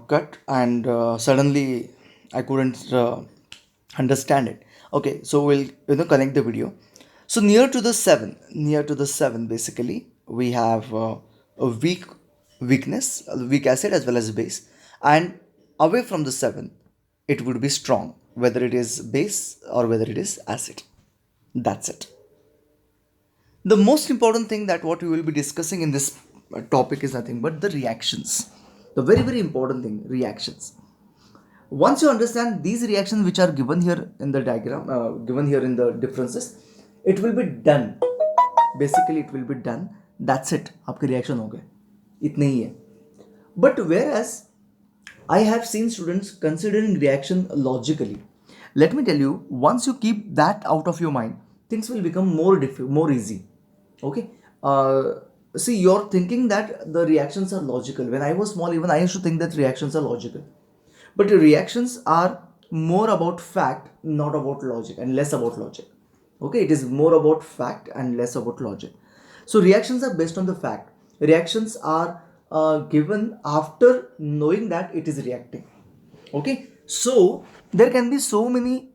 cut and suddenly I couldn't understand it. Okay, so we'll connect the video. So near to the seven, basically we have a weak acid as well as base, and away from the seven, it would be strong, whether it is base or whether it is acid. That's it. The most important thing that what we will be discussing in this topic is nothing but the reactions. The very important thing, reactions. Once you understand these reactions which are given here in the diagram, given here in the differences, it will be done. Basically it will be done. That's it. आपके reaction हो गए. इतने ही है. But whereas I have seen students considering reaction logically. Let me tell you, once you keep that out of your mind, things will become more easy. Okay. See, you're thinking that the reactions are logical. When I was small, even I used to think that reactions are logical. But the reactions are more about fact, not about logic, and less about logic. Okay, it is more about fact and less about logic. So reactions are based on the fact. Reactions are given after knowing that it is reacting. Okay, so there can be so many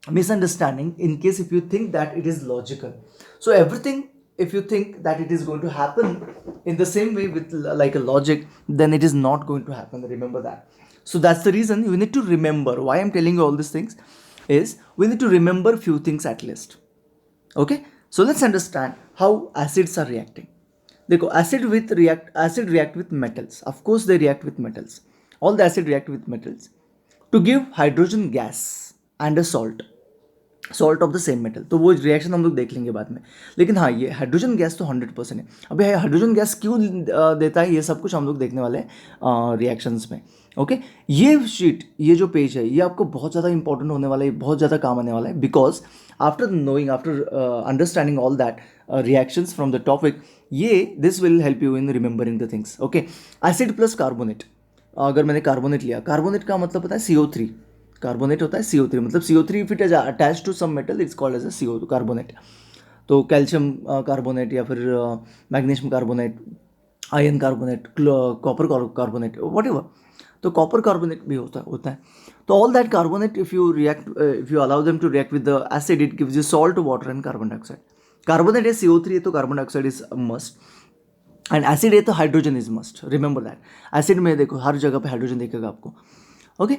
misunderstanding in case if you think that it is logical. So everything, if you think that it is going to happen in the same way with like a logic, then it is not going to happen. Remember that. So that's the reason you need to remember why I'm telling you all these things is we need to remember few things at least. Okay, so let's understand how acids are reacting. देखो acid react with metals. Of course they react with metals. All the acid react with metals to give hydrogen gas and a salt of the same metal. तो वो reaction हम लोग देख लेंगे बाद में. लेकिन हाँ, ये हाइड्रोजन गैस तो 100% है. अभी हाइड्रोजन गैस क्यों देता है, ये सब कुछ हम लोग देखने वाले हैं रिएक्शंस में. ओके, ये शीट, ये जो पेज है, ये आपको बहुत ज़्यादा इंपॉर्टेंट होने वाला है, बहुत ज़्यादा काम आने वाला है. Because after knowing, after understanding all that reactions from the topic, ये this will help you in remembering the things. Okay, acid plus carbonate. अगर मैंने कार्बोनेट लिया, कार्बोनेट का मतलब पता है CO3. कार्बोनेट होता है CO3, मतलब CO3 if it is attach to some metal it's called as a CO carbonate. तो कैल्शियम कार्बोनेट या फिर magnesium carbonate, iron carbonate, copper carbonate, whatever. तो कॉपर कार्बोनेट भी होता है. तो all that carbonate if you allow them to react with the acid, it gives you salt, water and carbon dioxide. Carbonate है CO3 है तो carbon dioxide is must, and acid है तो hydrogen is must. Remember that. Acid में देखो हर जगह पे hydrogen देखेगा आपको. Okay,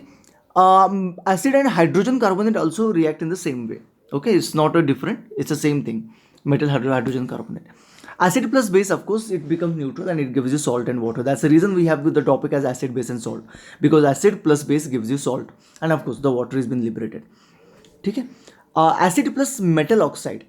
acid and hydrogen carbonate also react in the same way. Okay, it's not a different, it's the same thing. Metal hydrogen carbonate. Acid plus base, of course, it becomes neutral and it gives you salt and water. That's the reason we have the topic as acid, base and salt, because acid plus base gives you salt, and of course the water has been liberated. ठीक है. Acid plus metal oxide.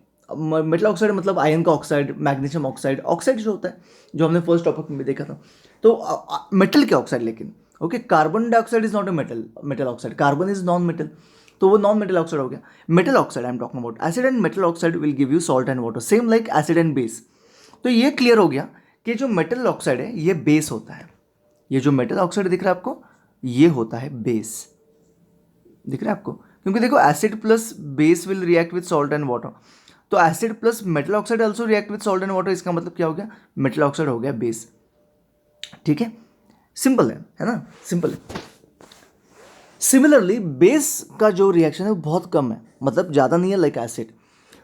Metal oxide मतलब iron का oxide, magnesium oxide. Oxide जो होता है, जो हमने first topic में देखा था, तो मेटल के ऑक्साइड. लेकिन okay, carbon dioxide is not a metal oxide. Carbon is non metal, तो वो नॉन मेटल ऑक्साइड हो गया. Metal oxide I am talking about. Acid and metal oxide will give you salt and water, same like acid and base. तो ये clear हो गया कि जो मेटल ऑक्साइड है ये बेस होता है. ये जो मेटल ऑक्साइड दिख रहा है आपको, ये होता है बेस. दिख रहा है आपको, क्योंकि देखो acid plus base will react with salt and water. तो acid plus metal oxide also react with salt and water. इसका मतलब क्या हो गया, मेटल ऑक्साइड हो गया बेस. ठीक है, सिंपल है ना, सिंपल है. सिमिलरली बेस का जो रिएक्शन है वो बहुत कम है, मतलब ज़्यादा नहीं है लाइक एसिड.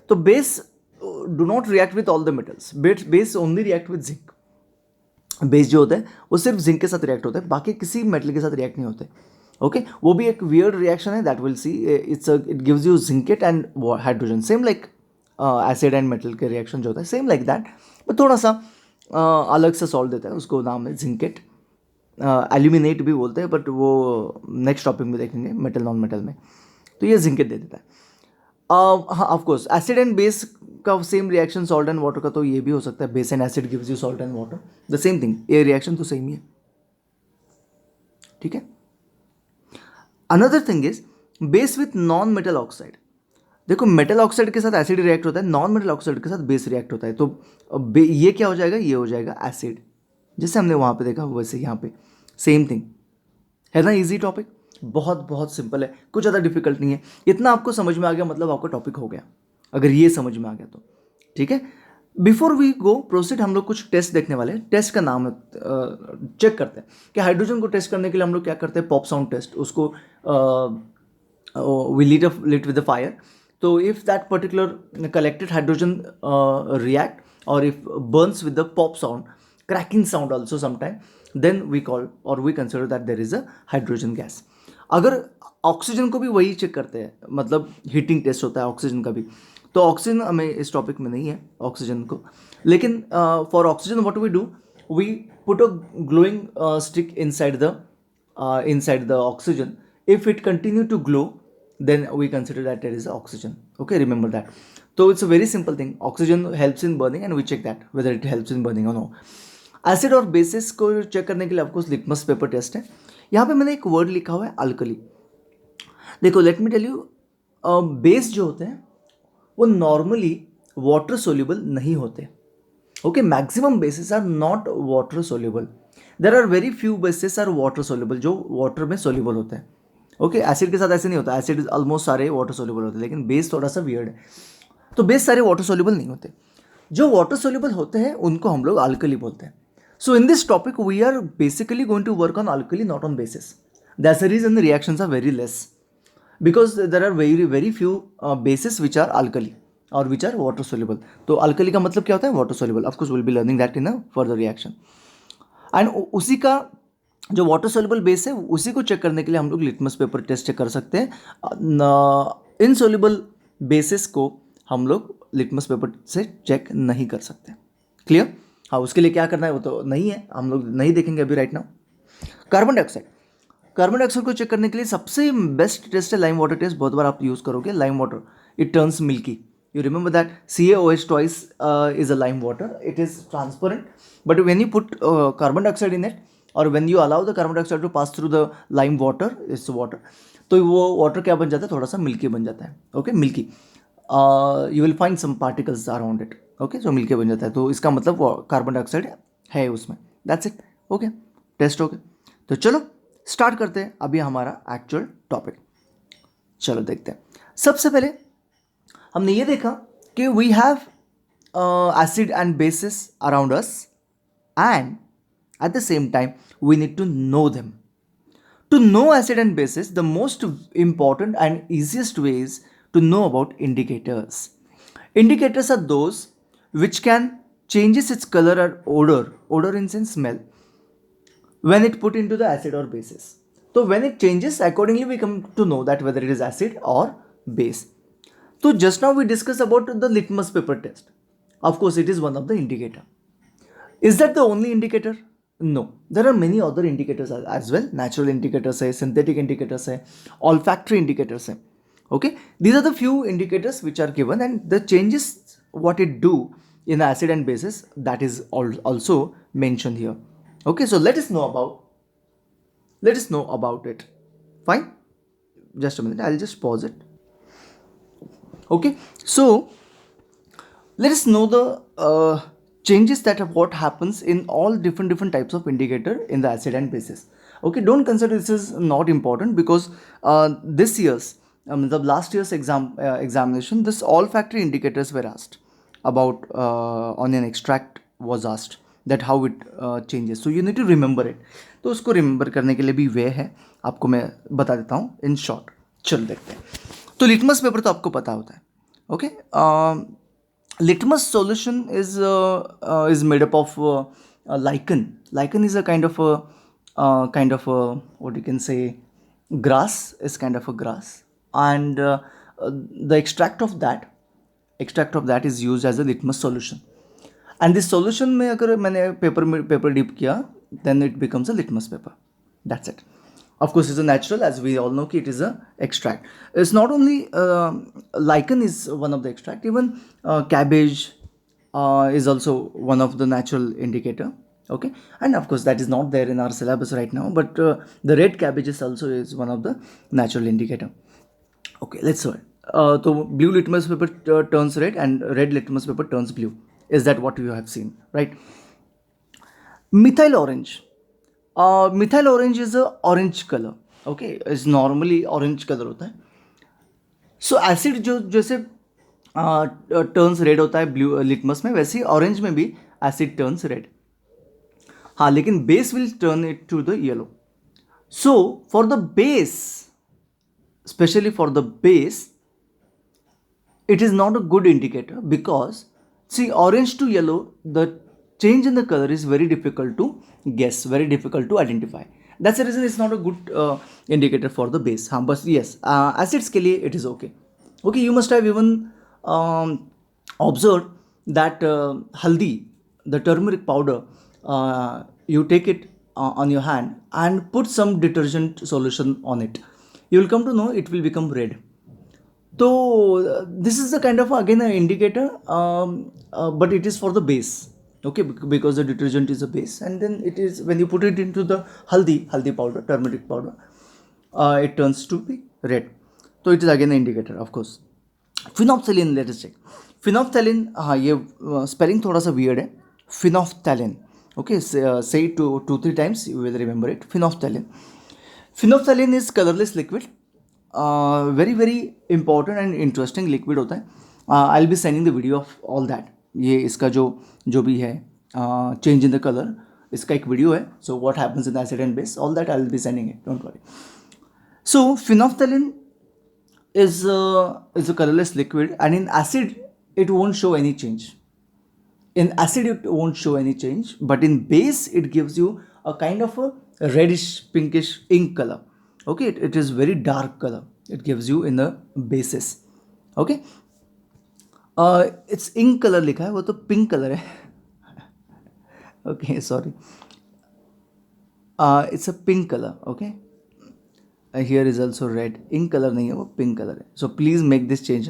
तो base do not react with all the metals. Base only react with zinc. Base जो होता है वो सिर्फ जिंक के साथ रिएक्ट होता है, बाकी किसी मेटल के साथ रिएक्ट नहीं होते. ओके, वो भी एक वियर्ड रिएक्शन है, that will see. It gives you zincate and hydrogen, same like acid and metal के रिएक्शन जो होता है, सेम लाइक दैट. बट थोड़ा सा अलग सा सॉल्ट देता है, उसको नाम है जिंकेट. एल्यूमिनेट भी बोलते हैं, बट वो नेक्स्ट टॉपिक में देखेंगे मेटल नॉन मेटल में. तो ये जिंकेट दे देता है. हाँ, ऑफकोर्स एसिड एंड बेस का same reaction salt and water का, तो ये भी हो सकता है. Base and acid gives you salt and water, the same thing. ये रिएक्शन तो सेम ही है. ठीक है. Another thing is base with non metal oxide. देखो मेटल ऑक्साइड के साथ एसिड रिएक्ट होता है, नॉन मेटल ऑक्साइड के साथ बेस रिएक्ट होता है. तो ये क्या हो जाएगा, ये हो जाएगा एसिड. जैसे हमने वहाँ पे देखा वैसे यहाँ पे सेम थिंग है ना. इजी टॉपिक, बहुत बहुत सिंपल है, कुछ ज़्यादा डिफिकल्ट नहीं है. इतना आपको समझ में आ गया मतलब आपका टॉपिक हो गया, अगर ये समझ में आ गया तो. ठीक है, बिफोर वी गो प्रोसीड हम लोग कुछ टेस्ट देखने वाले हैं. टेस्ट का नाम चेक करते हैं कि हाइड्रोजन को टेस्ट करने के लिए हम लोग क्या करते हैं, पॉप साउंड टेस्ट. उसको we lit with the fire. So if that particular collected hydrogen react or if burns with the pop sound, cracking sound also sometime, then we call or we consider that there is a hydrogen gas. अगर oxygen को भी वही check करते हैं, मतलब heating test होता है oxygen का भी, तो ऑक्सीजन हमें इस टॉपिक में नहीं है ऑक्सीजन को, लेकिन for oxygen what we do, we put a glowing stick inside the oxygen. If it continue to glow, then we consider that there is oxygen. Okay, remember that. So it's a very simple thing. Oxygen helps in burning and we check that whether it helps in burning or no. Acid और basis को check करने के लिए आपको litmus paper test है. यहाँ पे मैंने एक वर्ड लिखा हुआ है अल्कली. देखो let me tell you, base जो होते हैं वो नॉर्मली वाटर सोल्यूबल नहीं होते. Okay, maximum bases are not water soluble. There are very few bases are water soluble जो वाटर में सोल्यूबल होते हैं. ओके, एसिड के साथ ऐसे नहीं होता. एसिड ऑलमोस्ट सारे वाटर सोल्यूबल होते हैं, लेकिन बेस थोड़ा सा वियर्ड है. तो बेस सारे वाटर सोल्यूबल नहीं होते. जो वाटर सोल्यूबल होते हैं उनको हम लोग अल्कली बोलते हैं. So in this topic we are basically going to work on alkali, not on bases. That's the reason the reactions are very less, because there are very few bases which are alkali और which are water soluble. तो alkali का मतलब क्या होता है, water soluble. Of course will be learning that in a further reaction. And उसी का जो वाटर सोल्यूबल बेस है उसी को चेक करने के लिए हम लोग लिटमस पेपर टेस्ट कर सकते हैं. इनसोल्यूबल बेसिस को हम लोग लिटमस पेपर से चेक नहीं कर सकते. क्लियर? हाँ, उसके लिए क्या करना है वो तो नहीं है, हम लोग नहीं देखेंगे अभी right now. Carbon dioxide. Carbon dioxide को चेक करने के लिए सबसे बेस्ट टेस्ट है लाइम वाटर टेस्ट. बहुत बार आप यूज़ करोगे lime water. It turns milky. You remember that CaOH twice is a lime water. It is transparent, but when you put carbon dioxide in it, or when you allow the carbon dioxide to pass through the lime water, it's water, तो वो water क्या बन जाता है, थोड़ा सा milky बन जाता है. Okay, milky. You will find some particles around it. Okay, जो मिल्की बन जाता है, तो इसका मतलब कार्बन डाइऑक्साइड है उसमें. That's it. ओके, टेस्ट हो गए. तो चलो स्टार्ट करते हैं अभी हमारा एक्चुअल टॉपिक. चलो देखते हैं. सबसे पहले हमने ये देखा कि we have acid and bases around us and at the same time we need to know them. To know acid and bases, the most important and easiest way is to know about indicators. Indicators are those which can changes its color or odor in sense smell, when it put into the acid or bases. So when it changes, accordingly we come to know that whether it is acid or base. So just now we discussed about the litmus paper test. Of course, it is one of the indicator. Is that the only indicator? No. There are many other indicators as well. Natural indicators है, synthetic indicators है, olfactory indicators है. Okay, these are the few indicators which are given, and the changes what it do in acid and bases, that is also mentioned here. Okay, so let us know about it. Fine. Just a minute. I'll just pause it. Okay, so let us know the changes that of what happens in all different types of indicator in the acid and bases. Okay, don't consider this is not important, because this year's the last year's examination, this olfactory indicators were asked about. Onion extract was asked that how it changes, so you need to remember it. तो उसको remember करने के लिए भी वे है, आपको मैं बता देता हूँ इन शॉर्ट. चलो देखते हैं. तो लिटमस पेपर तो आपको पता होता है. Okay, litmus solution is made up of lichen. Lichen is a kind of what you can say, grass. Is kind of a grass, and the extract of that is used as a litmus solution. And this solution में अगर मैंने paper dip किया, then it becomes a litmus paper. That's it. Of course, it's a natural, as we all know, it is a extract. It's not only lichen is one of the extract. Even cabbage is also one of the natural indicator. Okay, and of course that is not there in our syllabus right now. But the red cabbages also is one of the natural indicator. Okay, let's see. So blue litmus paper turns red, and red litmus paper turns blue. Is that what you have seen, right? Methyl orange. Methyl orange is a orange colour. Okay, is normally orange colour होता है. सो acid जो जैसे turns red होता है blue litmus में, वैसे ही orange में भी एसिड टर्न्स रेड. हाँ, लेकिन base will turn it to the yellow. So for the base, especially for the base, it is not a good indicator because see, orange to yellow, the change in the color is very difficult to guess, very difficult to identify. That's the reason it's not a good indicator for the base. हाँ, but yes, acids के लिए it is okay. Okay, you must have even observed that haldi, the turmeric powder, you take it on your hand and put some detergent solution on it, you will come to know it will become red. So this is the kind of again an indicator, but it is for the base. Okay, because the detergent is a base, and then it is when you put it into the haldi powder, turmeric powder, it turns to be red. So it is again an indicator, of course. Phenolphthalein, let us check. Phenolphthalein, हाँ ये spelling थोड़ा सा weird है. Phenolphthalein. Okay, say it two three times, you will remember it. Phenolphthalein. Phenolphthalein is colorless liquid. Very very important and interesting liquid होता है. I'll be sending the video of all that. ये इसका जो भी है change in the color, इसका एक video है. So what happens in acid and base, all that I'll be sending it. Don't worry. So phenolphthalein is a colorless liquid, and in acid it won't show any change. In acid it won't show any change, but in base it gives you a kind of a reddish pinkish ink color. Okay, it is very dark color it gives you in the bases. Okay, it's ink color लिखा है, वो तो pink color है. Okay, sorry, it's a pink color. Okay, here is also red. ink color नहीं है, वो pink color है. So please make this change,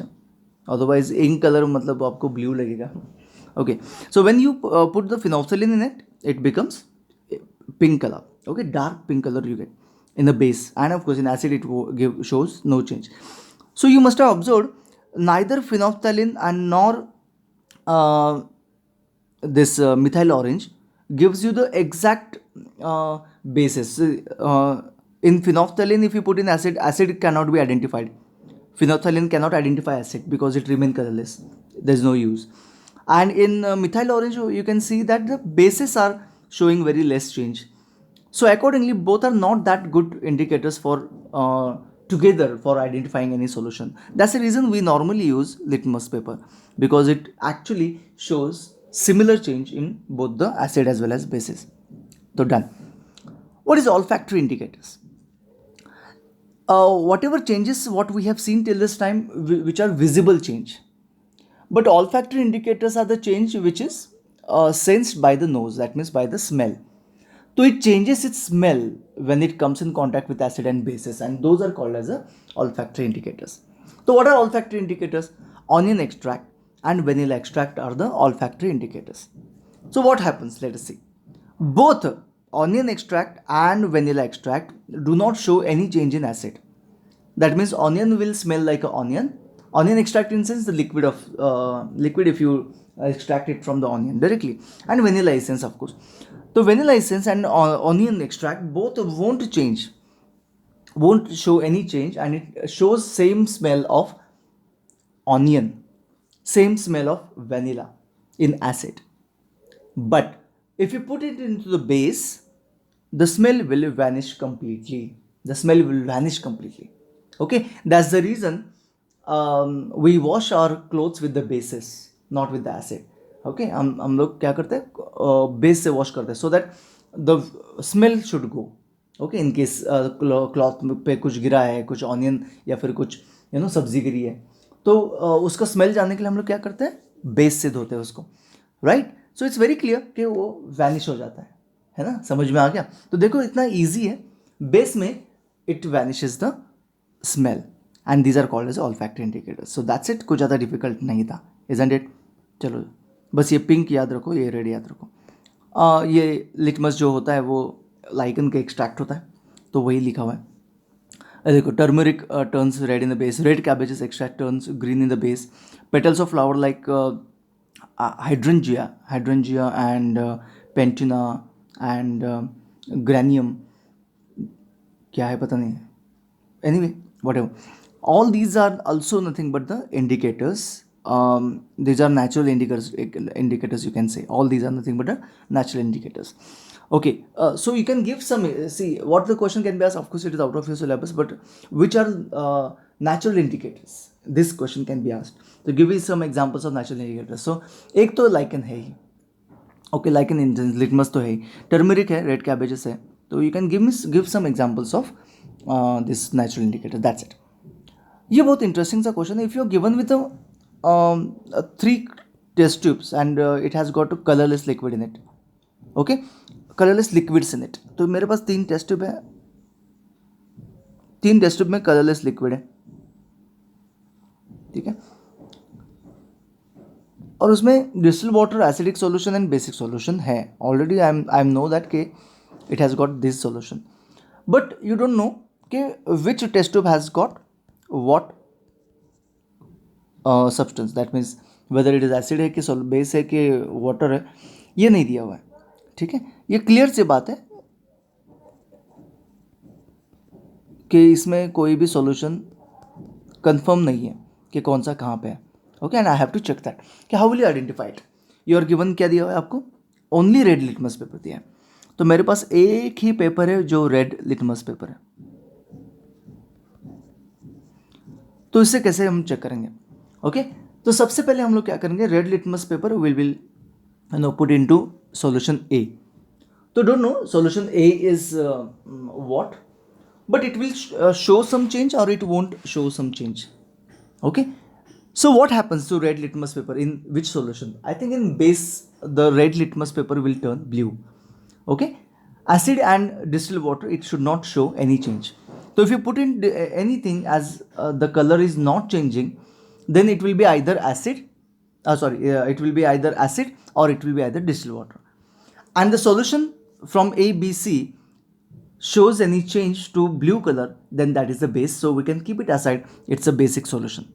otherwise ink color मतलब आपको blue लगेगा. Okay, so when you put the phenolphthalein in it, it becomes pink color. Okay, dark pink color you get in the base, and of course in acid it shows no change. So you must have observed neither phenolphthalein and nor this methyl orange gives you the exact basis. In phenolphthalein, if you put in acid, acid cannot be identified. Phenolphthalein cannot identify acid because it remains colorless. There is no use. And in methyl orange, you can see that the bases are showing very less change. So accordingly, both are not that good indicators for together for identifying any solution. That's the reason we normally use litmus paper, because it actually shows similar change in both the acid as well as bases. So done. What is olfactory indicators? Whatever changes what we have seen till this time, which are visible change. But olfactory indicators are the change which is sensed by the nose, that means by the smell. So it changes its smell when it comes in contact with acid and bases, and those are called as olfactory indicators. So what are olfactory indicators? Onion extract and vanilla extract are the olfactory indicators. So what happens? Let us see. Both onion extract and vanilla extract do not show any change in acid. That means onion will smell like an onion. Onion extract in sense the liquid of liquid if you extract it from the onion directly, and vanilla essence of course. So vanilla essence and onion extract both won't change, won't show any change, and it shows same smell of onion, same smell of vanilla in acid. But if you put it into the base, the smell will vanish completely. The smell will vanish completely. Okay, that's the reason we wash our clothes with the bases, not with the acid. Okay, हम लोग क्या करते हैं, base से wash करते हैं, so that the smell should go. Okay, in case cloth पे कुछ गिरा है, कुछ ऑनियन या फिर कुछ सब्जी गिरी है, तो उसका स्मेल जाने के लिए हम लोग क्या करते हैं, बेस से धोते हैं उसको. Right, so it's very clear कि वो वैनिश हो जाता है ना. समझ में आ गया? तो देखो इतना ईजी है. बेस में it vanishes the smell, and these are called as olfactory indicators. So that's it. कुछ ज़्यादा डिफिकल्ट नहीं था, इजंट इट? चलो बस ये पिंक याद रखो, ये रेड याद रखो. ये लिटमस जो होता है वो लाइकन का एक्सट्रैक्ट होता है, तो वही लिखा हुआ है. देखो, turmeric turns red in the base, red cabbages extract turns green in the base, petals of flower like hydrangea and pentina and granium, क्या है पता नहीं है, anyway whatever, all these are also nothing but the indicators these are natural indicators you can say. All these are nothing but natural indicators. Okay, so you can give some, see what the question can be asked. Of course it is out of your syllabus, but which are natural indicators, this question can be asked. So give me some examples of natural indicators. So एक तो lichen है ही, okay lichen in litmus तो है ही, turmeric है, red cabbages है. तो you can give some examples of this natural indicator, that's it. ये बहुत इंटरेस्टिंग सा क्वेश्चन है. If you are given with 3 test tubes and it has got colourless liquid in it, okay, colourless liquids in it. तो मेरे पास 3 test tube है, 3 test tube में colourless liquid है, ठीक है, और उसमें distil water, acidic solution and basic solution है. Already I am know that के it has got this solution, but you don't know कि which test tube has got what substance, that means whether it is acid है कि base है कि water है, ये नहीं दिया हुआ है, ठीक है. ये क्लियर सी बात है कि इसमें कोई भी सॉल्यूशन कंफर्म नहीं है कि कौन सा कहाँ पे है. Okay, and I have to check that कि how will you identify it. You are given क्या दिया हुआ है आपको, ओनली रेड लिटमस पेपर दिया है. तो मेरे पास एक ही पेपर है जो रेड लिटमस पेपर है. तो इससे कैसे हम चेक करेंगे. ओके, तो सबसे पहले हम लोग क्या करेंगे, red litmus paper will now put into solution A. तो don't know solution A is what, but it will show some change or it won't show some change. Okay, so what happens to red litmus paper in which solution? I think in base the red litmus paper will turn blue. Okay, acid and distilled water, it should not show any change. So if you put in anything as the color is not changing, then it will be either acid, it will be either acid or it will be either distilled water. And the solution from A, B, C shows any change to blue color, then that is the base. So we can keep it aside, it's a basic solution.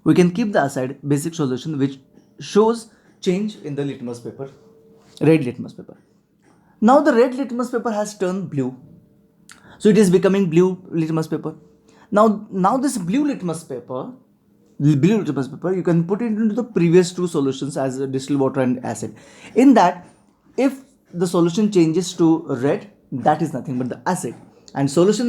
We can keep the aside basic solution which shows change in the litmus paper, red litmus paper. Now the red litmus paper has turned blue, so it is becoming blue litmus paper. Now this blue litmus paper, you can put it into the previous 2 solutions as distilled water and acid. In that, if the solution changes to red, that is nothing but the acid, and solution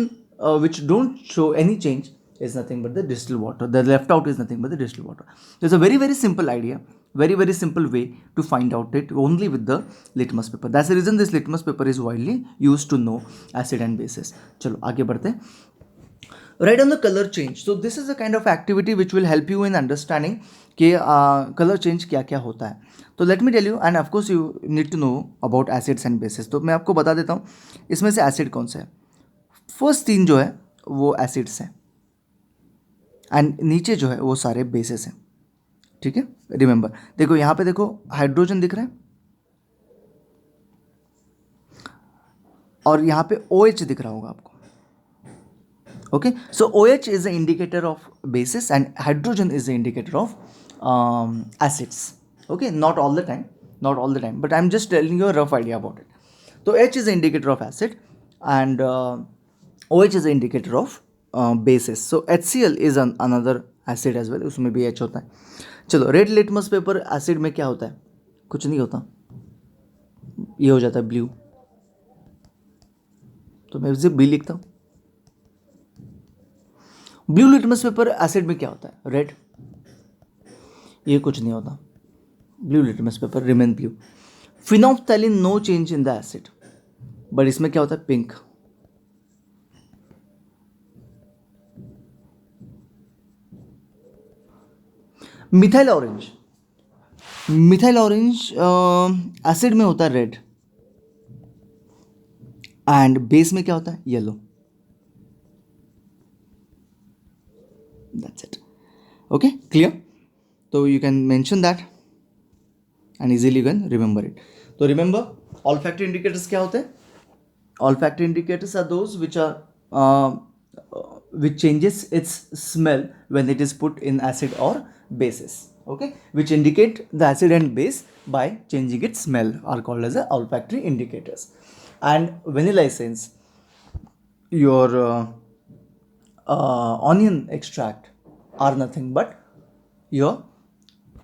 which don't show any change is nothing but the distilled water. The left out is nothing but the distilled water. There's a very simple idea, very simple way to find out it only with the litmus paper. That's the reason this litmus paper is widely used to know acid and bases. चलो आगे बढ़ते हैं. Write on the color change. So this is a kind of activity which will help you in understanding कि color change क्या क्या होता है. तो let me tell you, and of course you need to know about acids and bases. तो मैं आपको बता देता हूँ इसमें से एसिड कौन सा है. फर्स्ट 3 जो है वो एसिड्स हैं एंड नीचे जो है वो सारे बेसिस हैं, ठीक है. रिमेंबर, देखो यहाँ पे देखो हाइड्रोजन दिख रहा है और यहाँ पे OH दिख रहा होगा आपको. Okay, so OH is the indicator of basis and hydrogen is the indicator of acids. Okay, not all the time, but I'm just telling you a rough idea about it. So H is the indicator of acid and OH is the indicator of bases. So HCl is another acid as well, उसमें भी H होता है. चलो, red litmus paper acid में क्या होता है, कुछ नहीं होता, ये हो जाता है ब्लू. तो मैं इसे B लिखता हूँ. ब्लू लिटमस पेपर एसिड में क्या होता है, रेड, ये कुछ नहीं होता. Blue litmus paper remain blue. Phenolphthalein no change in the acid, but इसमें क्या होता है, पिंक. मिथाइल ऑरेंज एसिड में होता है रेड एंड बेस में क्या होता है, yellow. That's it. Okay, clear. तो you can mention that and easily you can remember it. So remember, olfactory indicators क्या होते हैं. Olfactory indicators are those which changes its smell when it is put in acid or bases. Okay, which indicate the acid and base by changing its smell are called as the olfactory indicators. And vanilla essence, your onion extract are nothing but your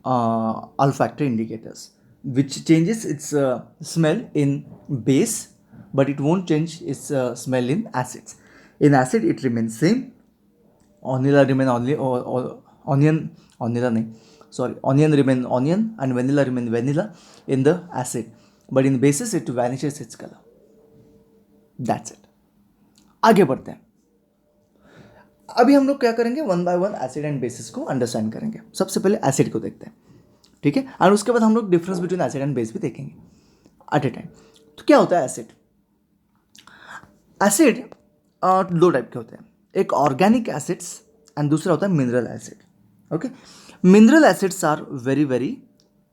olfactory indicators, which changes its smell in base, but it won't change its smell in acids. In acid, it remains same. Vanilla remain only or onion, vanilla nahi, sorry, onion remain onion and vanilla remain vanilla in the acid, but in bases it vanishes its color. That's it. आगे बढ़ते हैं. अभी हम लोग क्या करेंगे, one by one acid and basis को understand करेंगे. सबसे पहले एसिड को देखते हैं, ठीक है, और उसके बाद हम लोग difference between acid and base भी देखेंगे एट ए टाइम. तो क्या होता है एसिड? एसिड दो टाइप के होते हैं, एक ऑर्गेनिक एसिड्स एंड दूसरा होता है mineral acid. Okay, mineral acids are very very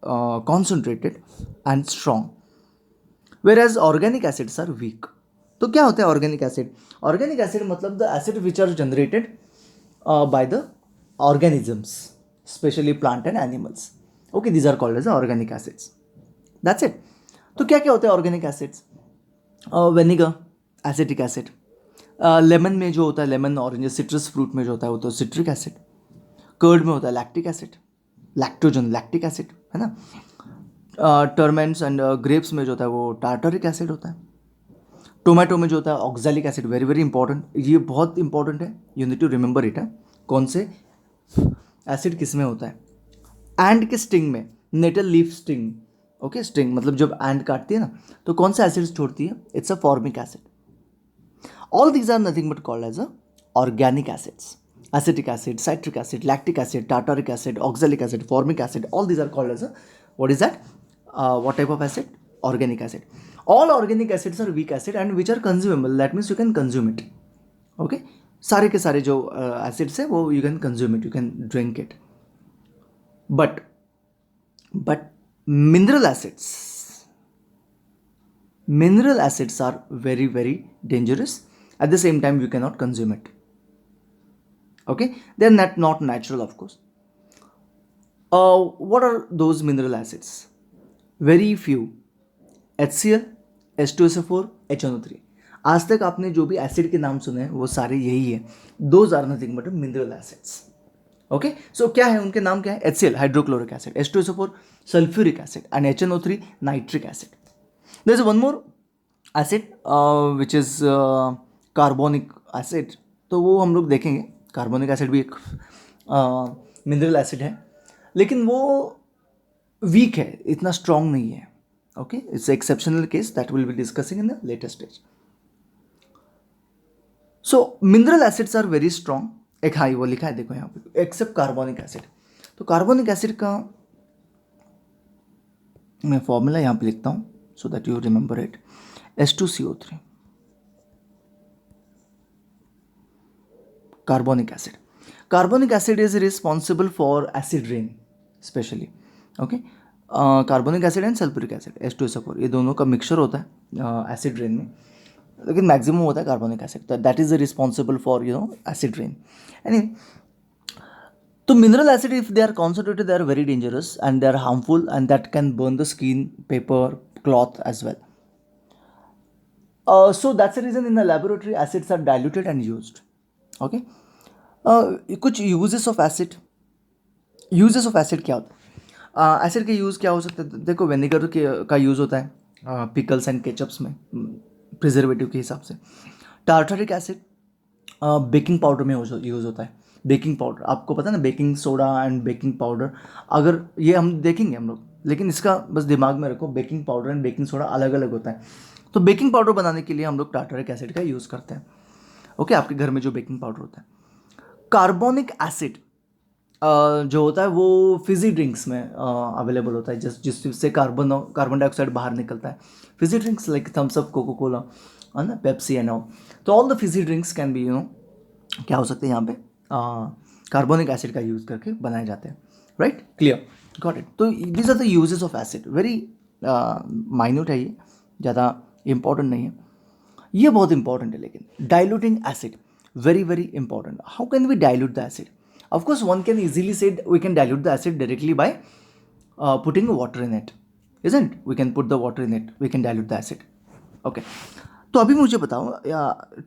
concentrated and strong, whereas organic acids are weak. तो क्या होता है ऑर्गेनिक एसिड? ऑर्गेनिक एसिड मतलब the acid which are generated by the organisms, specially plant and animals. Okay, these are called as organic acids. That's it. तो क्या क्या होते हैं organic acids? Vinegar, acetic acid. Lemon में जो होता है, लेमन ऑरेंज सिट्रस फ्रूट में जो होता है वो तो सिट्रिक एसिड. कर्ड में होता है lactic acid, lactogen lactic acid, है ना. टर्मेंट्स एंड ग्रेप्स में जो होता है वो टार्टरिक एसिड होता है. टोमेटो में जो होता है oxalic acid. Very very important, ये बहुत इंपॉर्टेंट है, you need to remember it है. कौन से एसिड किस में होता है? एंड के स्टिंग में, nettle leaf sting. Okay, sting मतलब जब एंड काटती है ना तो कौन सा एसिड छोड़ती है? It's a formic acid. All these are nothing but called as a organic acids. Acetic acid, citric acid, lactic acid, tartaric acid, oxalic acid, formic acid, all these are called as a, what is that? What type of acid? Organic acid. All organic acids are weak acid and which are consumable. That means you can consume it. Okay, सारे के सारे जो acids है वो you can consume it, you can drink it. But mineral acids are very very dangerous. At the same time you cannot consume it. Okay, they're not natural, of course. What are those mineral acids? Very few. HCl, H2SO4, HNO3. आज तक आपने जो भी acid के नाम सुने हैं वो सारे यही है. Those are nothing but mineral acids. Okay, so क्या है उनके नाम? क्या है? HCl hydrochloric acid, H2SO4 sulphuric acid and HNO3 nitric acid. There is one more acid which is carbonic acid. तो वो हम लोग देखेंगे. कार्बोनिक एसिड भी एक मिनरल एसिड है, लेकिन वो वीक है, इतना स्ट्रॉन्ग नहीं है. Okay, it's exceptional case that will be discussing in the later stage. So mineral acids are very strong. एक हाई वो लिखा है देखो यहाँ पे, एक्सेप्ट कार्बोनिक एसिड. तो कार्बोनिक एसिड का मैं फॉर्मूला यहाँ पे लिखता हूँ so that you remember it. H2CO3, carbonic acid. Carbonic acid is responsible for acid rain especially. Okay, carbonic acid and sulphuric acid, H2SO4, ये दोनों का मिक्सचर होता है एसिड रेन में, लेकिन मैक्सिमम होता है carbonic acid. That is responsible for acid rain. Any, तो mineral acid if they are concentrated they are very dangerous and they are harmful and that can burn the skin, paper, cloth as well. So that's the reason in the laboratory acids are diluted and used. Okay, कुछ uses of acid. Uses of acid क्या होता है? Acid के use क्या हो सकते हैं? देखो, वेनेगर का यूज़ होता है पिकल्स एंड केचप्स में, प्रिजर्वेटिव के हिसाब से. टार्टरिक एसिड बेकिंग पाउडर में यूज़ होता है. बेकिंग पाउडर आपको पता है ना, baking soda and baking powder, अगर ये हम देखेंगे हम लोग, लेकिन इसका बस दिमाग में रखो, baking powder and baking soda अलग अलग होता है. तो बेकिंग पाउडर बनाने के लिए हम लोग टार्टरिक एसिड का यूज़ करते हैं. ओके, आपके घर में जो बेकिंग पाउडर होता है. कार्बोनिक एसिड जो होता है वो फिजी ड्रिंक्स में अवेलेबल होता है, जिससे कार्बन डाइऑक्साइड बाहर निकलता है. Fizzy drinks like Thums Up, Coca Cola, है ना, पेप्सी एंड ऑल. तो all the fizzy drinks can be क्या हो सकते हैं यहाँ पे, कार्बोनिक एसिड का यूज़ करके बनाए जाते हैं. Right, clear, got it. तो these are the uses of acid. Very minute है ये, ज़्यादा इंपॉर्टेंट नहीं है. ये बहुत इंपॉर्टेंट है लेकिन. Diluting acid, very very important. How can we dilute the acid? Of course one can easily say we can dilute the acid directly by putting water in it, isn't? We can put the water in it, we can dilute the acid. Okay, तो अभी मुझे बताओ,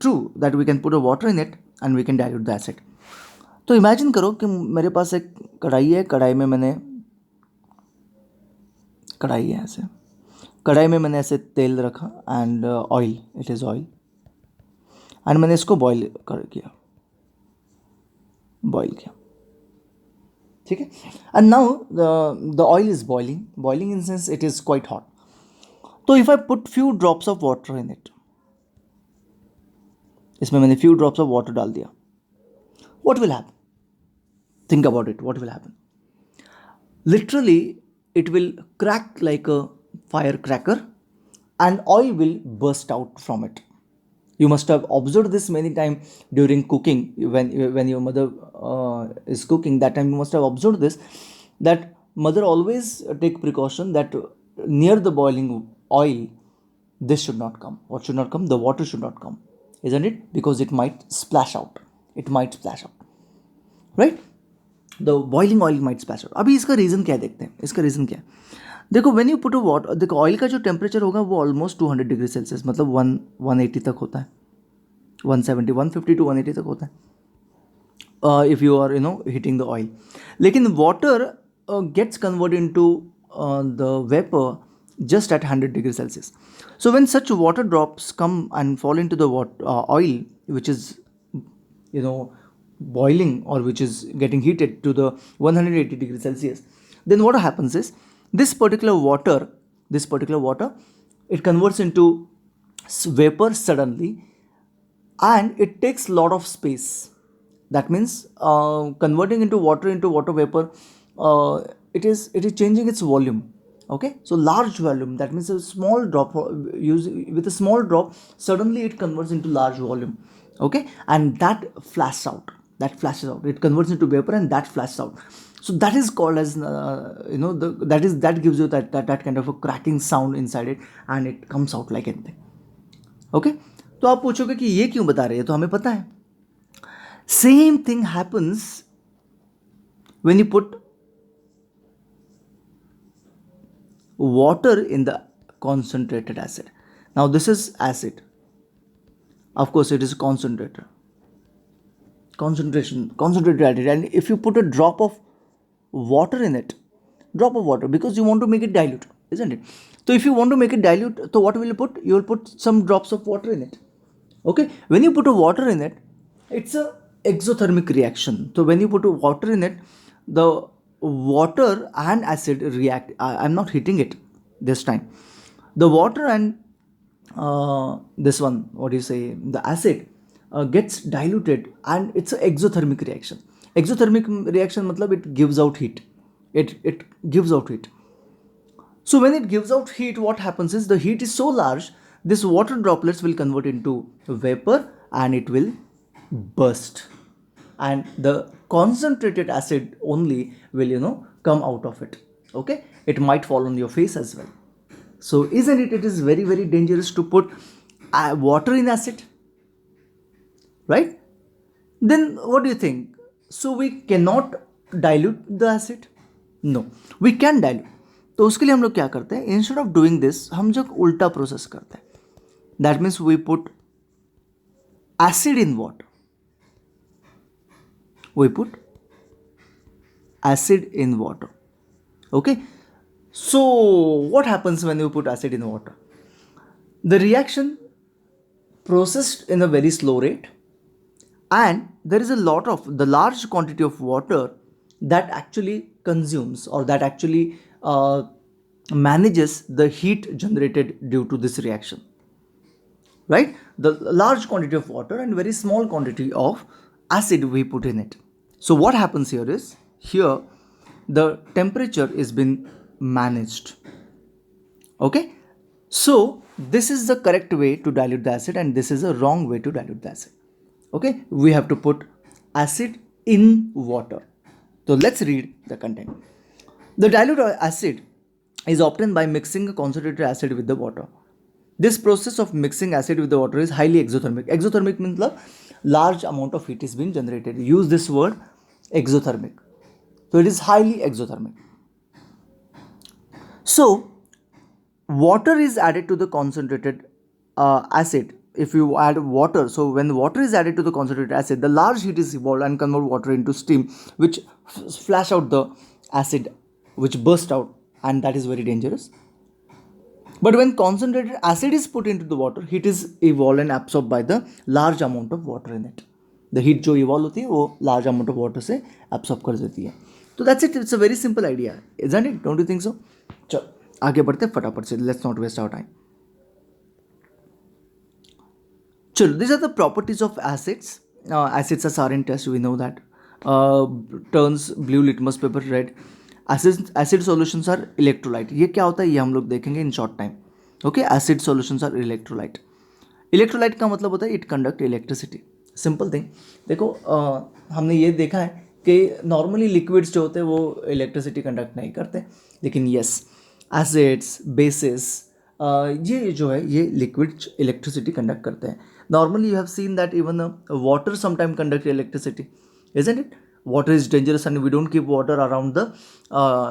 true that we can put a water in it and we can dilute the acid. तो imagine करो कि मेरे पास एक कढ़ाई है, कढ़ाई है ऐसे, कढ़ाई में मैंने ऐसे तेल रखा and oil, it is oil, and मैंने इसको बॉईल किया, ठीक है। And now the oil is boiling in sense it is quite hot. तो if I put few drops of water in it, इसमें मैंने फ्यू ड्रॉप्स ऑफ वाटर डाल दिया, what will happen? Think about it, what will happen? Literally, it will crack like a firecracker and oil will burst out from it. You must have observed this many times during cooking. When your mother is cooking, that time you must have observed this, that mother always take precaution that near the boiling oil, this should not come. What should not come? The water should not come, isn't it? Because it might splash out. Right? The boiling oil might splash out. अभी इसका reason क्या है, देखते हैं इसका reason क्या है. देखो, when you put a water, देखो ऑयल का जो टेम्परेचर होगा वो ऑलमोस्ट 200 डिग्री सेल्सियस, मतलब 180 तक होता है, 170, 150 टू 180 तक होता है if you are heating the oil. लेकिन water gets convert into the vapour just at 100 degrees Celsius. So when such water drops come and fall into the oil, which is boiling, or which is getting heated to the 180 degrees Celsius, then what happens is this particular water, it converts into vapor suddenly, and it takes lot of space. That means converting into water vapor, it is changing its volume. Okay, so large volume, that means a small drop, with a small drop suddenly it converts into large volume. Okay, and that flashes out, it converts into vapor and that flashes out. So that is called as that gives you that kind of a cracking sound inside it, and it comes out like anything. Okay, तो आप पूछोगे कि ये क्यों बता रहे हैं, तो हमें पता है. Same thing happens when you put water in the concentrated acid. Now this is acid, of course it is concentrated acid, and if you put a drop of water in it, because you want to make it dilute, isn't it? So if you want to make it dilute, so what will you put? You will put some drops of water in it. Okay, when you put a water in it, it's a exothermic reaction. So when you put a water in it, the water and acid react. I'm not heating it this time. The water and this one, what do you say, the acid gets diluted, and it's an exothermic reaction. Exothermic reaction matlab it gives out heat. It gives out heat. So when it gives out heat, what happens is the heat is so large, this water droplets will convert into vapor and it will burst, and the concentrated acid only will come out of it. Okay, it might fall on your face as well. So isn't it is very, very dangerous to put water in acid, right? Then what do you think? So we cannot dilute the acid? No, we can dilute. तो उसके लिए हम लोग क्या करते हैं, instead of doing this हम जब उल्टा प्रोसेस करते हैं, that means we put acid in water. We put acid in water. Okay, so what happens when you put acid in water? The reaction processed in a very slow rate, and there is the large quantity of water that actually consumes, or that actually manages the heat generated due to this reaction. Right? The large quantity of water and very small quantity of acid we put in it. So what happens here is, here the temperature is been managed. Okay, so this is the correct way to dilute the acid, and this is a wrong way to dilute the acid. Okay, we have to put acid in water. So let's read the content. The dilute acid is obtained by mixing a concentrated acid with the water. This process of mixing acid with the water is highly exothermic. Exothermic means large amount of heat is being generated. Use this word, exothermic. So it is highly exothermic. So water is added to the concentrated acid if you add water, so when water is added to the concentrated acid, the large heat is evolved and convert water into steam, which flash out the acid, which burst out, and that is very dangerous. But when concentrated acid is put into the water, heat is evolved and absorbed by the large amount of water in it. The heat जो evolve होती है वो large amount of water से absorb कर देती है. तो that's it. It's a very simple idea, isn't it? Don't you think so? चलो आगे बढ़ते हैं फटाफट से. Let's not waste our time. चलो, these are the properties of acids. Acids are sarin test. We know that. Turns blue litmus paper red. Acid solutions are electrolyte. ये क्या होता है ये हम लोग देखेंगे in short time. Okay, acid solutions are electrolyte. Electrolyte का मतलब होता है it conduct electricity. Simple thing. देखो हमने ये देखा है कि नॉर्मली लिक्विड्स जो होते हैं वो इलेक्ट्रिसिटी कंडक्ट नहीं करते, लेकिन यस एसिड्स बेसिस ये जो है ये लिक्विड इलेक्ट्रिसिटी कंडक्ट करते हैं. Normally you have seen that even water sometime conduct electricity, isn't it? Water is dangerous and we don't keep water around the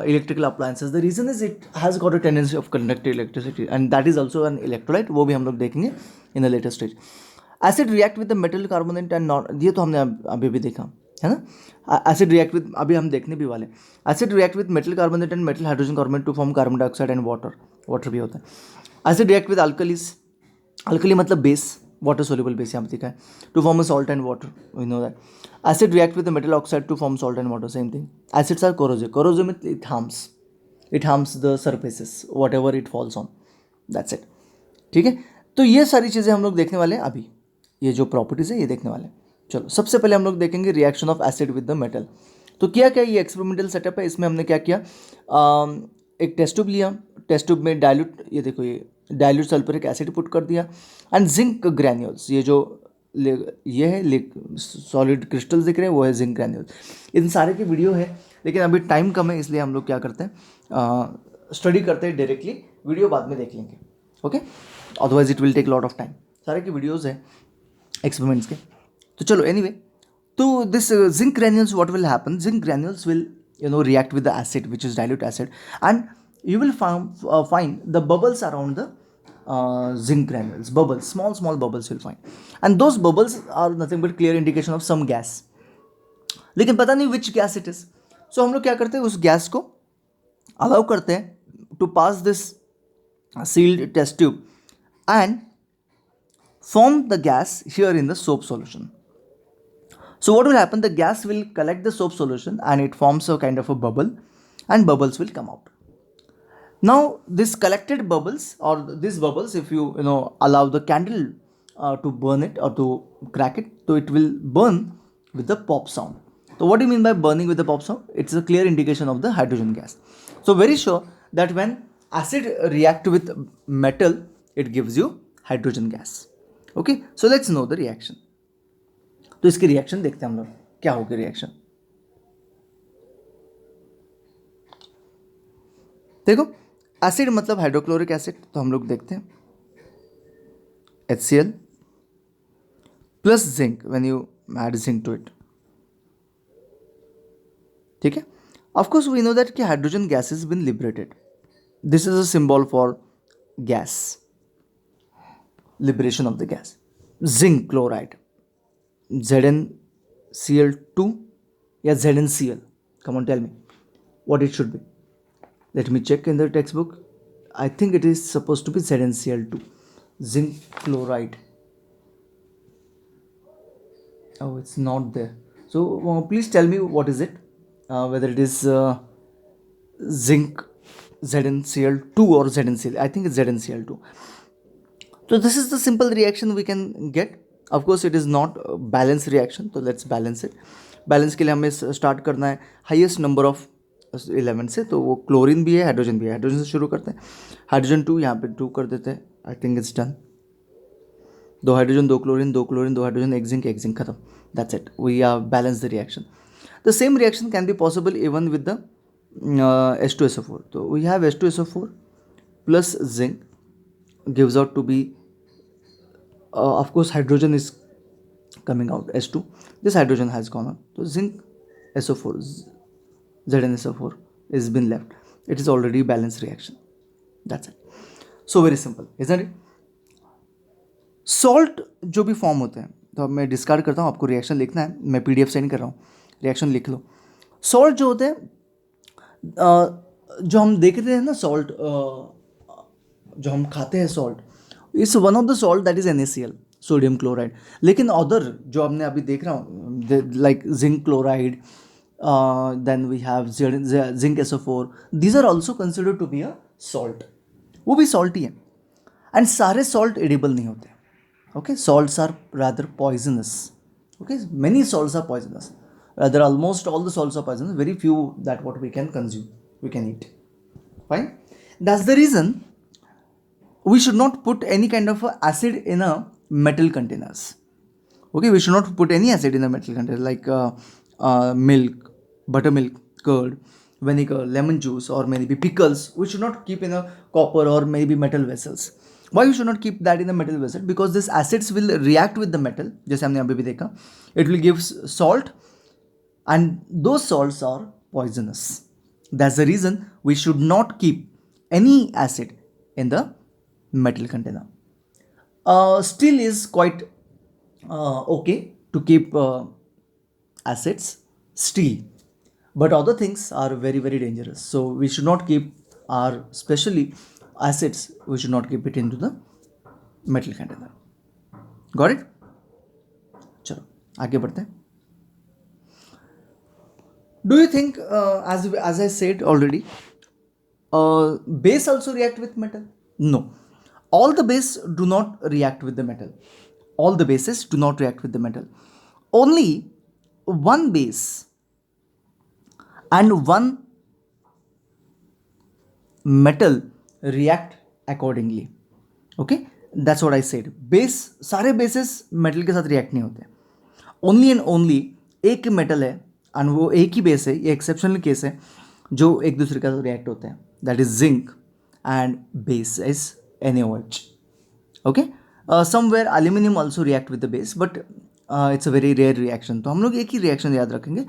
electrical appliances. The reason is it has got a tendency of conducting electricity, and that is also an electrolyte. वो भी हम लोग देखेंगे in a later stage. Acid react with the metal carbonate and non, ये तो हमने अभी भी देखा है ना. Acid react with, अभी हम देखने भी वाले. Acid react with metal carbonate and metal hydrogen carbonate to form carbon dioxide and water. Water भी होता है. Acid react with alkalis. Alkali मतलब base, water soluble base यहाँ पे दिखा है. To form a salt and water. We know that. Acid react with the metal oxide to form salt and water. Same thing. Acids are corrosive. Corrosive means it harms. It harms the surfaces, whatever it falls on. That's it. ठीक है. तो ये सारी चीज़ें हम लोग देखने वाले हैं अभी. ये जो प्रॉपर्टीज है ये देखने वाले हैं. चलो सबसे पहले हम लोग देखेंगे reaction of acid with the metal. तो किया क्या, ये एक्सपेरिमेंटल सेटअप है. इसमें हमने क्या किया, एक टेस्ट ट्यूब लिया. टेस्ट ट्यूब में डाइल्यूट, ये देखो ये डाइल्यूट सल्फ्यूरिक एसिड पुट कर दिया एंड जिंक ग्रैन्यूल्स, ये जो ये है सॉलिड क्रिस्टल्स दिख रहे हैं वो है जिंक ग्रैन्यूल्स. इन सारे की वीडियो है लेकिन अभी टाइम कम है, इसलिए हम लोग क्या करते हैं स्टडी करते हैं डायरेक्टली, वीडियो बाद में देख लेंगे. Okay, otherwise it will take lot of time. सारे की वीडियोज़ है एक्सपेरिमेंट्स के. तो चलो एनीवे, तो this zinc granules what will happen, zinc granules will react with the acid which is dilute acid, and you will find the bubbles around the zinc granules. Bubbles, small bubbles you'll find, and those bubbles are nothing but clear indication of some gas. लेकिन पता नहीं which gas it is. So हम लोग क्या करते हैं, उस gas को अलाउ करते हैं to pass this sealed test tube and form the gas here in the soap solution. So what will happen, the gas will collect the soap solution and it forms a kind of a bubble and bubbles will come out. Now this collected bubbles, or these bubbles, if you allow the candle to burn it or to crack it, so it will burn with the pop sound. So what do you mean by burning with the pop sound? It's a clear indication of the hydrogen gas. So very sure that when acid react with metal, it gives you hydrogen gas. Okay, so let's know the reaction. तो इसकी reaction देखते हैं हम लोग, क्या होगी reaction. देखो acid मतलब हाइड्रोक्लोरिक एसिड, तो हम लोग देखते हैं HCl plus zinc when you add zinc to it. ठीक है. Of course we know that कि hydrogen gas is been liberated. This is a symbol for gas, liberation of the gas. Zinc chloride, ZnCl2 या ZnCl? Come on, tell me what it should be. Let me check in the textbook. I think it is supposed to be ZnCl2, zinc chloride. Oh, it's not there. So please tell me what is it, whether it is zinc ZnCl2 or ZnCl. I think it's ZnCl2. So this is the simple reaction we can get. Of course it is not a balanced reaction, so let's balance it. Balance के लिए हमें start करना है highest number of 11 से, तो वो chlorine भी है हाइड्रोजन भी है. हाइड्रोजन से शुरू करते हैं. हाइड्रोजन 2 यहाँ पे 2 कर देते हैं. I think it's done. 2 hydrogen 2 chlorine 2 chlorine 2 hydrogen, एक जिंक खत्म. That's it, we are balance the reaction. The same reaction can be possible even with the H2SO4. तो we have H2SO4 plus zinc gives out to be, of course hydrogen is coming out, H2. This hydrogen has gone up, so zinc SO4, ZnSO4 is been left. It is already balanced reaction. That's it. So very simple, isn't it? Salt जो भी form होते हैं, तो अब मैं discard करता हूँ, आपको रिएक्शन लिखना है, मैं पीडीएफ सेंड कर रहा हूँ, रिएक्शन लिख लो। सॉल्ट जो होते हैं, जो हम देख रहे हैं ना सॉल्ट, जो हम खाते हैं salt, it's one of the salt that is NaCl, sodium chloride. लेकिन अदर जो हमने अभी देख रहा हूँ, like zinc chloride, then we have zinc SO4, these are also considered to be a salt, वो भी सॉल्ट ही है। एंड सारे सॉल्ट एडिबल नहीं होते, okay, salts are rather poisonous, okay, many salts are poisonous, rather almost all the salts are poisonous, very few that what we can consume, we can eat, fine. That's the reason we should not put any kind of a acid in a metal containers, okay, we should not put any acid in a metal container, like milk, buttermilk, curd, vinegar, lemon juice, or maybe pickles, we should not keep in a copper or maybe metal vessels. Why we should not keep that in a metal vessel? Because these acids will react with the metal, जैसे हमने अभी भी देखा, it will give salt, and those salts are poisonous. That's the reason we should not keep any acid in the metal container. Steel is quite okay to keep acids, steel, but other things are very very dangerous, so we should not keep our, especially acids, we should not keep it into the metal container. Got it? चलो आगे बढ़ते हैं. Do you think, as I said already, base also react with metal? No, all the base do not react with the metal. All the bases do not react with the metal. Only one base and one metal react accordingly. Okay, that's what I said. Base, सारे bases metal के साथ react नहीं होते. Only and only एक metal है and वो एक ही base है, ये एक्सेप्शनल केस है, जो एक दूसरे का रिएक्ट होते हैं, that is zinc and base is NaOH. Okay, somewhere aluminium also react with the base, but it's a very rare reaction. तो हम लोग एक ही रिएक्शन याद रखेंगे,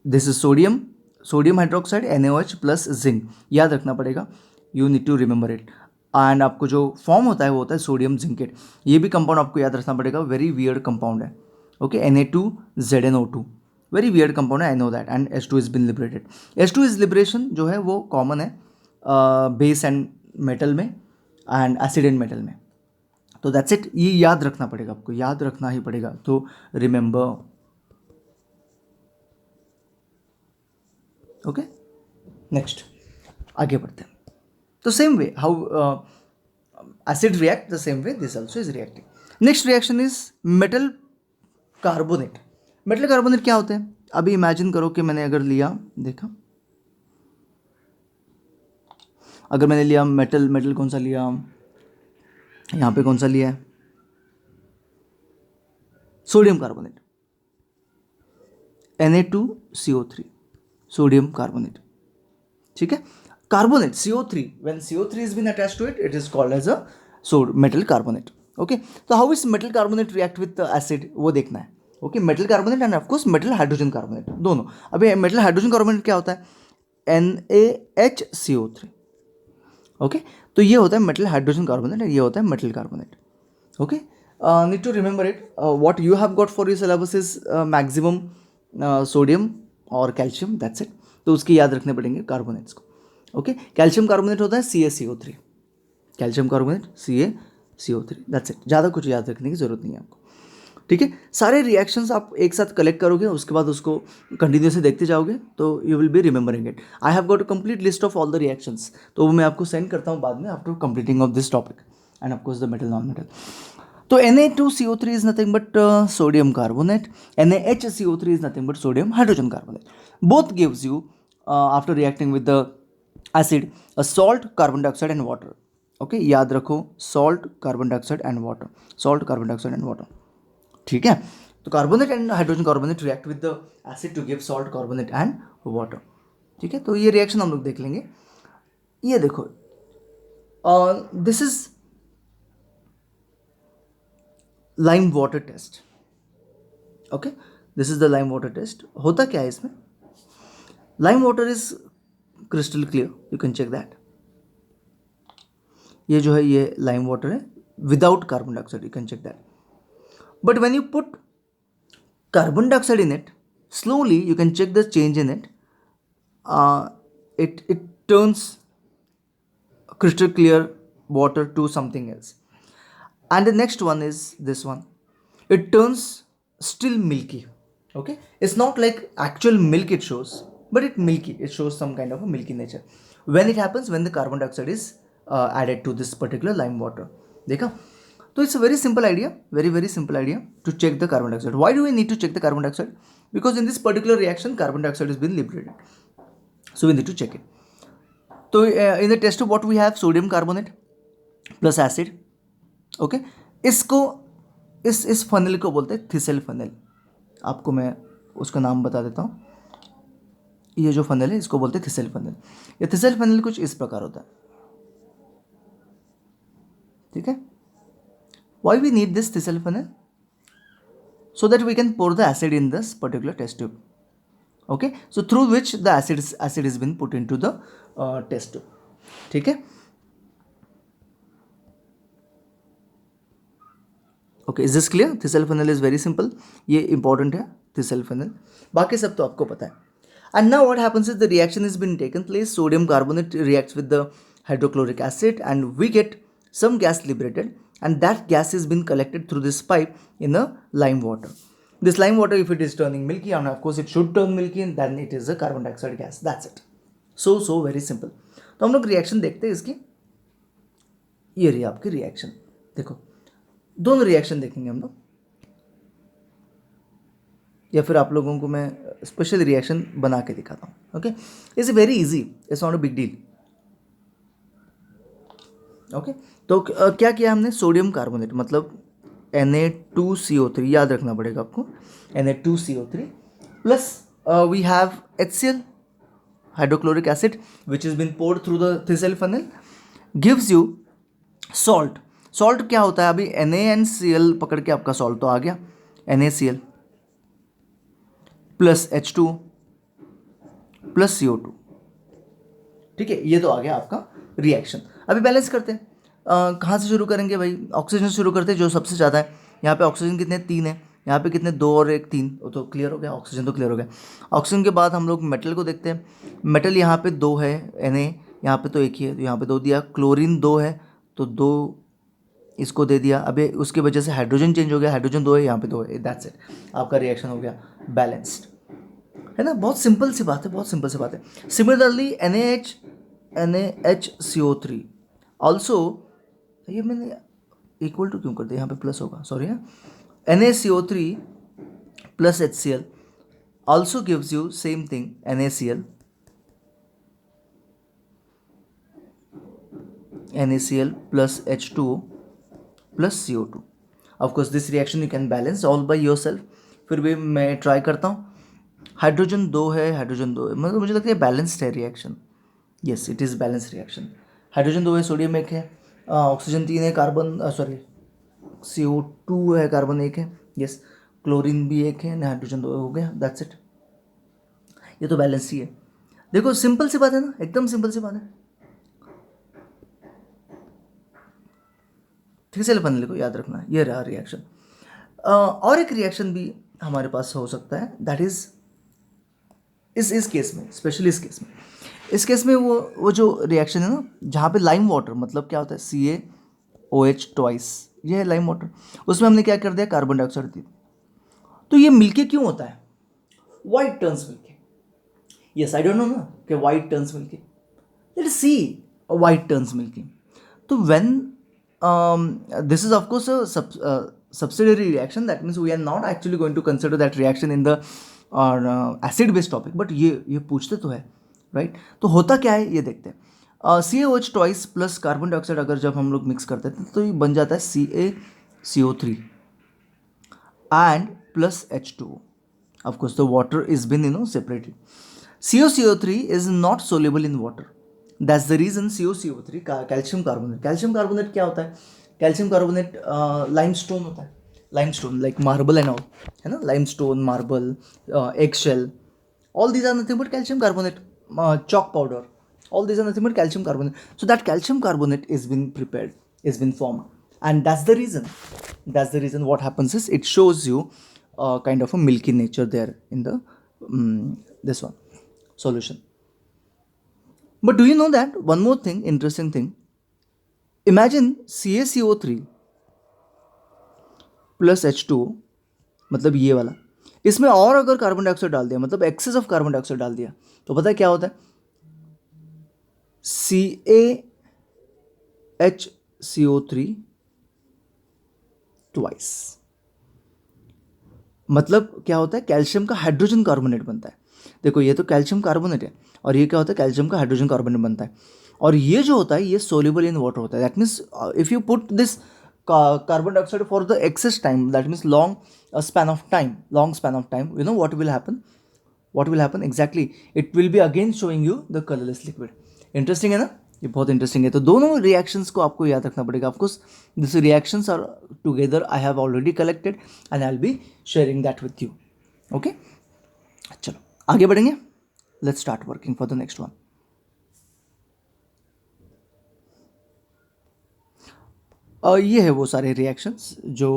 this is sodium hydroxide NaOH plus zinc, याद रखना पड़ेगा, you need to remember it. And आपको जो फॉर्म होता है वो होता है सोडियम जिंकेट. ये भी कंपाउंड आपको याद रखना पड़ेगा, वेरी वियर्ड कंपाउंड है. Okay, Na2ZnO2, very weird compound है, I know that. And H2 is been liberated. H2 is liberation जो है वो कॉमन है बेस एंड मेटल में एंड एसिड एंड मेटल में. तो दैट्स इट, ये याद रखना पड़ेगा, आपको याद रखना ही पड़ेगा. तो रिमेंबर. ओके, नेक्स्ट आगे बढ़ते हैं. तो same way how acid react, the same way this also is reacting. Next reaction is metal carbonate. Metal carbonate क्या होते हैं? अभी इमेजिन करो कि मैंने अगर लिया, देखा, अगर मैंने लिया मेटल कौन सा लिया, यहाँ पे कौन सा लिया है, sodium carbonate, Na2CO3, sodium carbonate. ठीक है, carbonate CO3, when CO3 has been attached to it, it is called as a metal carbonate. Okay, so how is metal carbonate react with the acid, वो देखना है. Okay, metal carbonate and of course metal hydrogen carbonate, दोनों. अभी metal hydrogen carbonate क्या होता है? NaHCO3. Okay, तो ये होता है मेटल हाइड्रोजन कार्बोनेट, ये होता है metal carbonate. Okay, need to remember it. What you have got for your syllabus is maximum sodium और कैल्शियम, दैट्स इट. तो उसके याद रखने पड़ेंगे कार्बोनेट्स को. ओके, कैल्शियम कार्बोनेट होता है CaCO3, calcium carbonate CaCO3, that's it. ज़्यादा कुछ याद रखने की जरूरत नहीं है आपको. ठीक है, सारे रिएक्शंस आप एक साथ कलेक्ट करोगे, उसके बाद उसको कंटिन्यूसली देखते जाओगे, तो you will be remembering it. I have got a complete list of all the reactions, तो वो मैं आपको सेंड करता हूँ बाद में after completing of this topic and of course the metal non metal. तो Na2CO3 is nothing but sodium carbonate. NaHCO3 is nothing but sodium hydrogen carbonate. Both gives you, after reacting with the acid, a salt, carbon dioxide and water. Okay, याद रखो, salt, carbon dioxide and water, salt, carbon dioxide and water. ठीक है, तो carbonate and hydrogen carbonate react with the acid to give salt, carbonate and water. ठीक है, तो ये reaction हम लोग देख लेंगे. ये देखो, this is lime water test. Okay, this is the lime water test. होता क्या है इसमें? Lime water is crystal clear, you can check that. ये जो है ये लाइम वाटर है, without carbon dioxide. You can check that. But when you put carbon dioxide in it, slowly you can check the change in it. It turns crystal clear water to something else. And the next one is this one. It turns still milky. Okay, it's not like actual milk it shows, but it milky. It shows some kind of a milky nature. When it happens, when the carbon dioxide is added to this particular lime water. देखा? So it's a very simple idea, very simple idea to check the carbon dioxide. Why do we need to check the carbon dioxide? Because in this particular reaction, carbon dioxide has been liberated. So we need to check it. So in the test tube, what we have? Sodium carbonate plus acid. Okay, इसको इस funnel को बोलते हैं thistle funnel. आपको मैं उसका नाम बता देता हूँ. ये जो फनल है इसको बोलते हैं थिसल फनल. ये थिसल फनल कुछ इस प्रकार होता है. ठीक है. Why we need this thistle funnel? So that we can pour the acid in this particular test tube. Okay, so through which the acid is been put into the test tube. ठीक है. Okay, is this clear? Thistle funnel is very simple. ये important है thistle funnel. बाकी सब तो आपको पता है. And now what happens is the reaction is been taken place. Sodium carbonate reacts with the hydrochloric acid and we get some gas liberated, and that gas is been collected through this pipe in a lime water. This lime water, if it is turning milky, and of course it should turn milky, and then it is a carbon dioxide gas. That's it. So very simple. तो हम लोग reaction देखते हैं इसकी. ये रही आपकी reaction. देखो, दोनों रिएक्शन देखेंगे हम लोग, या फिर आप लोगों को मैं स्पेशल रिएक्शन बना के दिखाता हूँ. Okay, it's very easy, it's not a big deal. Okay, तो क्या किया हमने? सोडियम कार्बोनेट मतलब Na2CO3, याद रखना पड़ेगा आपको. Na2CO3 plus we have HCl, hydrochloric acid, which is been poured through the thistle funnel, gives you salt. Salt क्या होता है? अभी NaCl पकड़ के आपका सॉल्ट तो आ गया, NaCl plus H2 plus CO2. ठीक है, ये तो आ गया आपका रिएक्शन. अभी बैलेंस करते हैं. कहाँ से शुरू करेंगे भाई? ऑक्सीजन से शुरू करते हैं, जो सबसे ज़्यादा है. यहाँ पे ऑक्सीजन कितने? 3 है. यहाँ पे कितने? 2 और 1 3. वो तो क्लियर हो गया, ऑक्सीजन तो क्लियर हो गया. ऑक्सीजन के बाद हम लोग मेटल को देखते हैं. मेटल यहाँ पे 2 है, Na. यहाँ पे तो 1 ही है, तो यहाँ पे 2 दिया. क्लोरीन 2 है, तो 2 इसको दे दिया. अभी उसकी वजह से हाइड्रोजन चेंज हो गया. हाइड्रोजन 2 है, यहाँ पे 2 है. दैट्स इट, आपका रिएक्शन हो गया बैलेंस्ड. है ना? बहुत सिंपल सी बात है, बहुत सिंपल सी बात है. सिमिलरली NaHCO3 ऑल्सो, ये मैंने इक्वल टू क्यों कर दिया? यहाँ पे प्लस होगा, सॉरी है. NaCO3 plus HCl also gives you same thing, NaCl plus H2O plus CO2. Of course this reaction you can balance all by your self. फिर भी मैं ट्राई करता हूँ. हाइड्रोजन 2 है, हाइड्रोजन 2 है, मतलब मुझे लगता है बैलेंस्ड है reaction. Yes, it is balance reaction. Hydrogen 2 है, सोडियम 1 है, ऑक्सीजन 3 है, कार्बन सॉरी CO2 है, कार्बन 1 है. येस, क्लोरीन भी 1 है, हाइड्रोजन 2 हो गया. That's it. ये तो बैलेंस ही है. देखो सिंपल सी बात है ना, एकदम सिंपल सी बात है. ठीक है, फनल को याद रखना है. ये रहा रिएक्शन. और एक रिएक्शन भी हमारे पास हो सकता है, दैट इज इस केस में, स्पेशली इस केस में वो जो रिएक्शन है ना, जहाँ पे लाइम वाटर, मतलब क्या होता है? CaOH ट्वाइस, ये है लाइम वाटर. उसमें हमने क्या कर दिया? कार्बन डाइऑक्साइड दी. तो ये मिल्की क्यों होता है? White turns milky. Yes, I don't know ना कि white turns milky. Let's see white turns milky. तो when this is of course a subsidiary reaction, that means we are not actually going to consider that reaction in the acid based topic, but ये पूछते तो है, right? तो होता क्या है ये देखते हैं. CaOH twice plus carbon dioxide अगर जब हम लोग मिक्स करते हैं तो ये बन जाता है CaCO3 and plus H2O. of course the water is been separated. CaCO3 is not soluble in water. That's the reason CaCO3 calcium carbonate. Calcium carbonate क्या होता है? कैल्शियम कार्बोनेट लाइमस्टोन होता है. Limestone like marble and all, है ना? Limestone, marble, egg shell, all these are nothing but calcium carbonate. Chalk powder, all these are nothing but calcium carbonate. So that calcium carbonate is been prepared, is been formed and that's the reason what happens is it shows you kind of a milky nature there in the this one solution. But do you know that one more thing, interesting thing? Imagine CaCO3 plus H2O, मतलब ये वाला, इसमें और अगर carbon dioxide डाल दिया, मतलब access of carbon dioxide डाल दिया, तो पता है क्या होता है? CaHCO3 ट्वाइस, मतलब क्या होता है? कैल्शियम का हाइड्रोजन कार्बोनेट बनता है. देखो ये तो कैल्शियम कार्बोनेट है, और ये क्या होता है? कैल्शियम का हाइड्रोजन कार्बोनेट बनता है. और ये जो होता है ये सोल्यूबल इन वाटर होता है. That means if you put this carbon dioxide for the excess time, that means long span of time, you know what will happen exactly? It will be again showing you the colorless liquid. Interesting है ना? ये बहुत interesting है. तो दोनों reactions को आपको याद रखना पड़ेगा. Of course this reactions are together, I have already collected and I will be sharing that with you. Okay, चलो आगे बढ़ेंगे. Let's start working for the next one. ये है वो सारे रिएक्शंस जो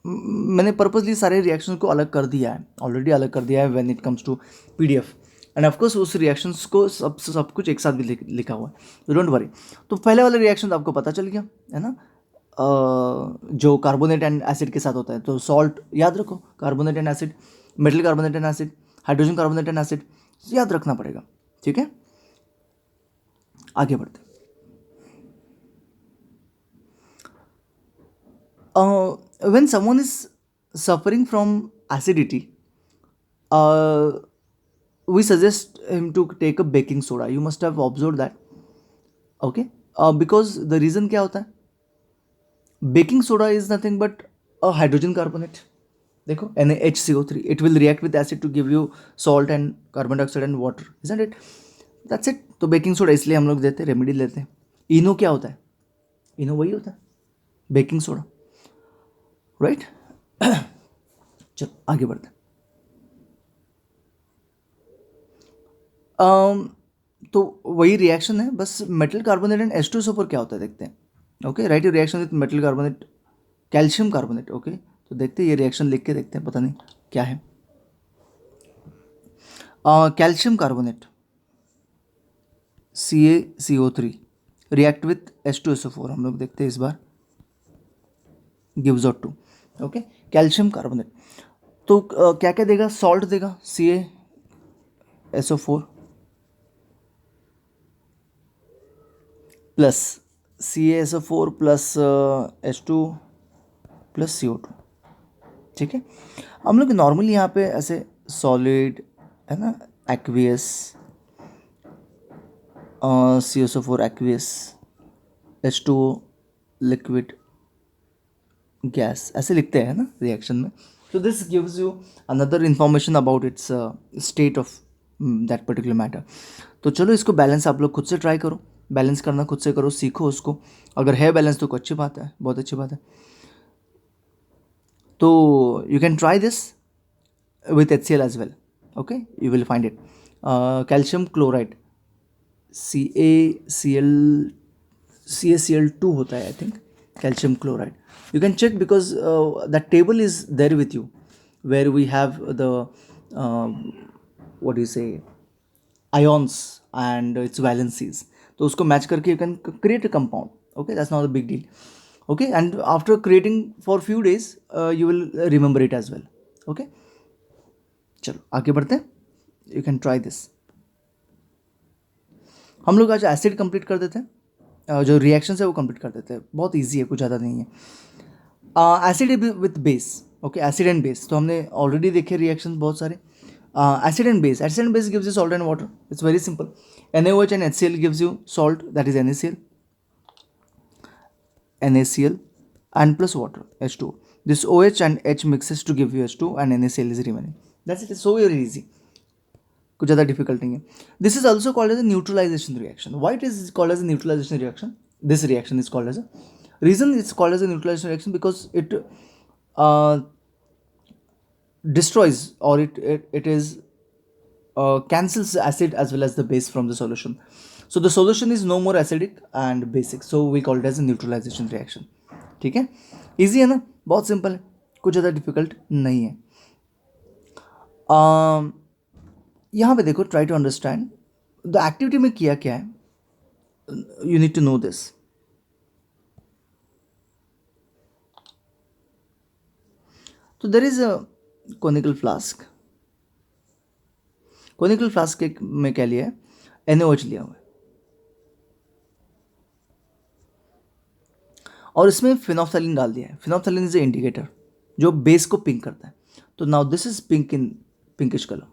मैंने पर्पसली सारे रिएक्शंस को अलग कर दिया है, ऑलरेडी अलग कर दिया है when it comes to PDF. And of course उस रिएक्शंस को सब कुछ एक साथ भी लिखा हुआ है, तो डोंट वरी. तो पहले वाला रिएक्शन तो आपको पता चल गया है ना, जो कार्बोनेट एंड एसिड के साथ होता है. तो सॉल्ट याद रखो, carbonate and acid, metal carbonate and acid, hydrogen carbonate and acid, याद रखना पड़ेगा. ठीक है, आगे बढ़ते. When someone is suffering from acidity, we suggest him to take a baking soda. You must have observed that. Okay, because the reason क्या होता है? Baking soda is nothing but a hydrogen carbonate. देखो NaHCO3, it will react with acid to give you salt and carbon dioxide and water, isn't it? That's it. तो baking soda इसलिए हम लोग देते हैं, रेमेडी लेते हैं. इनो क्या होता है? इनो वही होता है, बेकिंग सोडा, राइट. चलो आगे बढ़ते हैं. तो वही रिएक्शन है, बस मेटल कार्बोनेट एंड H2SO पर क्या होता है देखते हैं. Okay, right, reaction with metal carbonate, calcium carbonate. Okay, तो देखते हैं ये रिएक्शन लिख के देखते हैं, पता नहीं क्या है. Calcium carbonate CaCO3 react with H2SO4. हम लोग देखते हैं इस बार, gives out 2. Okay, calcium carbonate. तो क्या क्या देगा? सॉल्ट देगा, CaSO4 plus CaSO4 plus H2 plus CO2. ठीक है, हम लोग नॉर्मली यहाँ पे ऐसे सॉलिड है ना, aqueous, CaSO4 aqueous, H2O liquid, gas, ऐसे लिखते हैं ना रिएक्शन में. तो this gives you another information about it's state of that particular matter. तो चलो इसको बैलेंस आप लोग खुद से ट्राई करो, बैलेंस करना खुद से करो, सीखो उसको. अगर है बैलेंस तो अच्छी बात है, बहुत अच्छी बात है. तो you can try this with HCl as well. Okay, you will find it. Calcium chloride CaCl2 होता है, I think, calcium chloride. You can check because that table is there with you, where we have the what do you say, ions and its valencies. तो उसको match करके you can create a compound. Okay, that's not a big deal. Okay, and after creating for few days you will remember it as well. Okay, चलो आगे बढ़ते हैं. You can try this. हम लोग आज एसिड कंप्लीट कर देते हैं, जो रिएक्शन है वो कंप्लीट कर देते हैं. बहुत इजी है, कुछ ज़्यादा नहीं है. Acid with base. Okay, acid and base तो हमने ऑलरेडी देखे रिएक्शन बहुत सारे. Acid and base gives you salt and water. It's very simple. NaOH and HCl gives you salt, that is NaCl and plus water, H2O. This OH and H mixes to give you H2 and NaCl is remaining. That's it. It's so very easy. कुछ ज़्यादा difficult नहीं है. This is also called as a neutralization reaction. Why it is called as a neutralization reaction? This reaction is called as a reason it's called as a neutralization reaction because it destroys, or it is cancels acid as well as the base from the solution. So the solution is no more acidic and basic, so we call it as a neutralization reaction. ठीक है, easy है ना, बहुत simple है, कुछ ज़्यादा difficult नहीं है। यहाँ पे देखो, try to understand the activity में किया क्या है, you need to know this. तो there is a conical flask, conical flask में क्या लिया है, NaOH लिया हुआ है, और इसमें फिनोफ्थैलिन डाल दिया है। फिनोफ्थैलिन इज ए इंडिकेटर जो बेस को पिंक करता है। तो now this is pink in pinkish colour,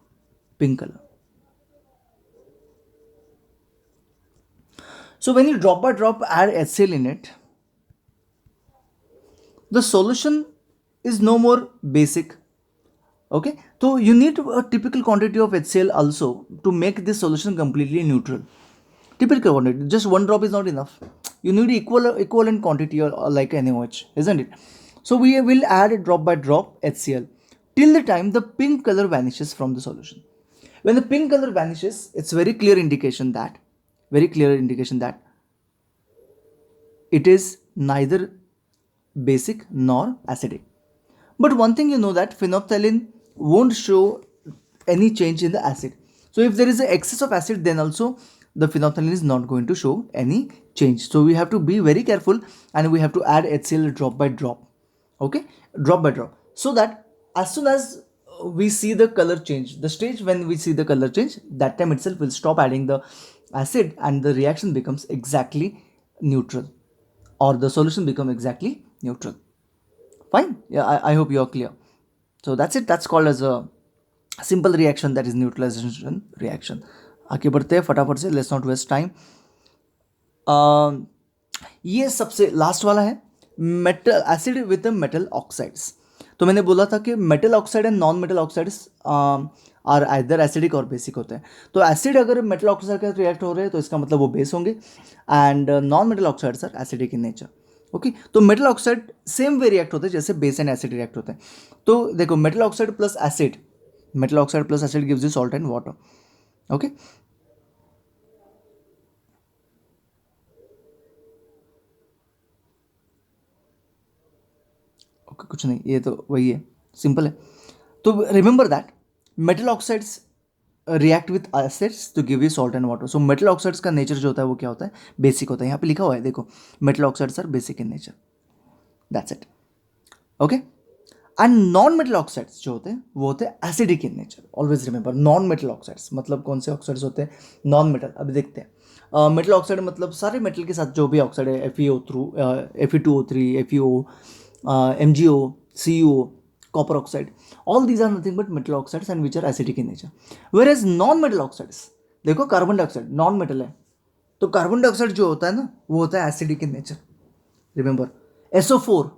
pink colour. So when you drop by drop add HCl in it, the solution is no more basic. Okay, so you need a typical quantity of HCl also to make this solution completely neutral. Typical quantity, just one drop is not enough. You need equivalent quantity or like NaOH, isn't it? So we will add drop by drop HCl till the time the pink color vanishes from the solution. When the pink color vanishes, it's very clear indication that it is neither basic nor acidic. But one thing you know that phenolphthalein won't show any change in the acid. So if there is an excess of acid, then also the phenolphthalein is not going to show any change. So we have to be very careful, and we have to add HCl drop by drop. Okay, drop by drop, so that as soon as we see the color change, the stage when we see the color change, that time itself we'll stop adding the acid and the reaction becomes exactly neutral, or the solution become exactly neutral. Fine, yeah, I hope you are clear. So that's it, that's called as a simple reaction, that is neutralization reaction. आगे बढ़ते हैं फटाफट से, let's not waste time. ये सबसे last वाला है, metal acid with metal oxides. तो मैंने बोला था कि metal oxide and non metal oxides are either acidic और बेसिक होते हैं। तो एसिड अगर मेटल ऑक्साइड के साथ रिएक्ट हो रहे हैं तो इसका मतलब वो बेस होंगे, and non metal oxides are acidic in nature. Okay, तो metal oxide same way react होते हैं जैसे बेस एंड एसिड रिएक्ट होते हैं। तो देखो, metal oxide plus acid, metal oxide plus acid gives you salt and water. Okay, कुछ नहीं, ये तो वही है, सिंपल है। तो remember that metal oxides react with acids to give you salt and water. So metal oxides का nature जो होता है वो क्या होता है, बेसिक होता है। यहाँ पे लिखा हुआ है देखो, metal oxides are basic in nature, that's it. Okay, and non metal oxides जो होते हैं वो होते हैं acidic in nature. Always remember, non metal oxides मतलब कौन से ऑक्साइड्स होते हैं, नॉन मेटल। अभी देखते हैं, मेटल ऑक्साइड मतलब सारे मेटल के साथ जो भी ऑक्साइड है, Fe2O3, FeO, MgO, CuO, copper oxide, all these are nothing but metal oxides and which are acidic in nature. Whereas non-metal oxides, देखो कार्बन डाइऑक्साइड नॉन मेटल है, तो कार्बन डाइऑक्साइड जो होता है ना वो होता है acidic in nature. Remember, SO4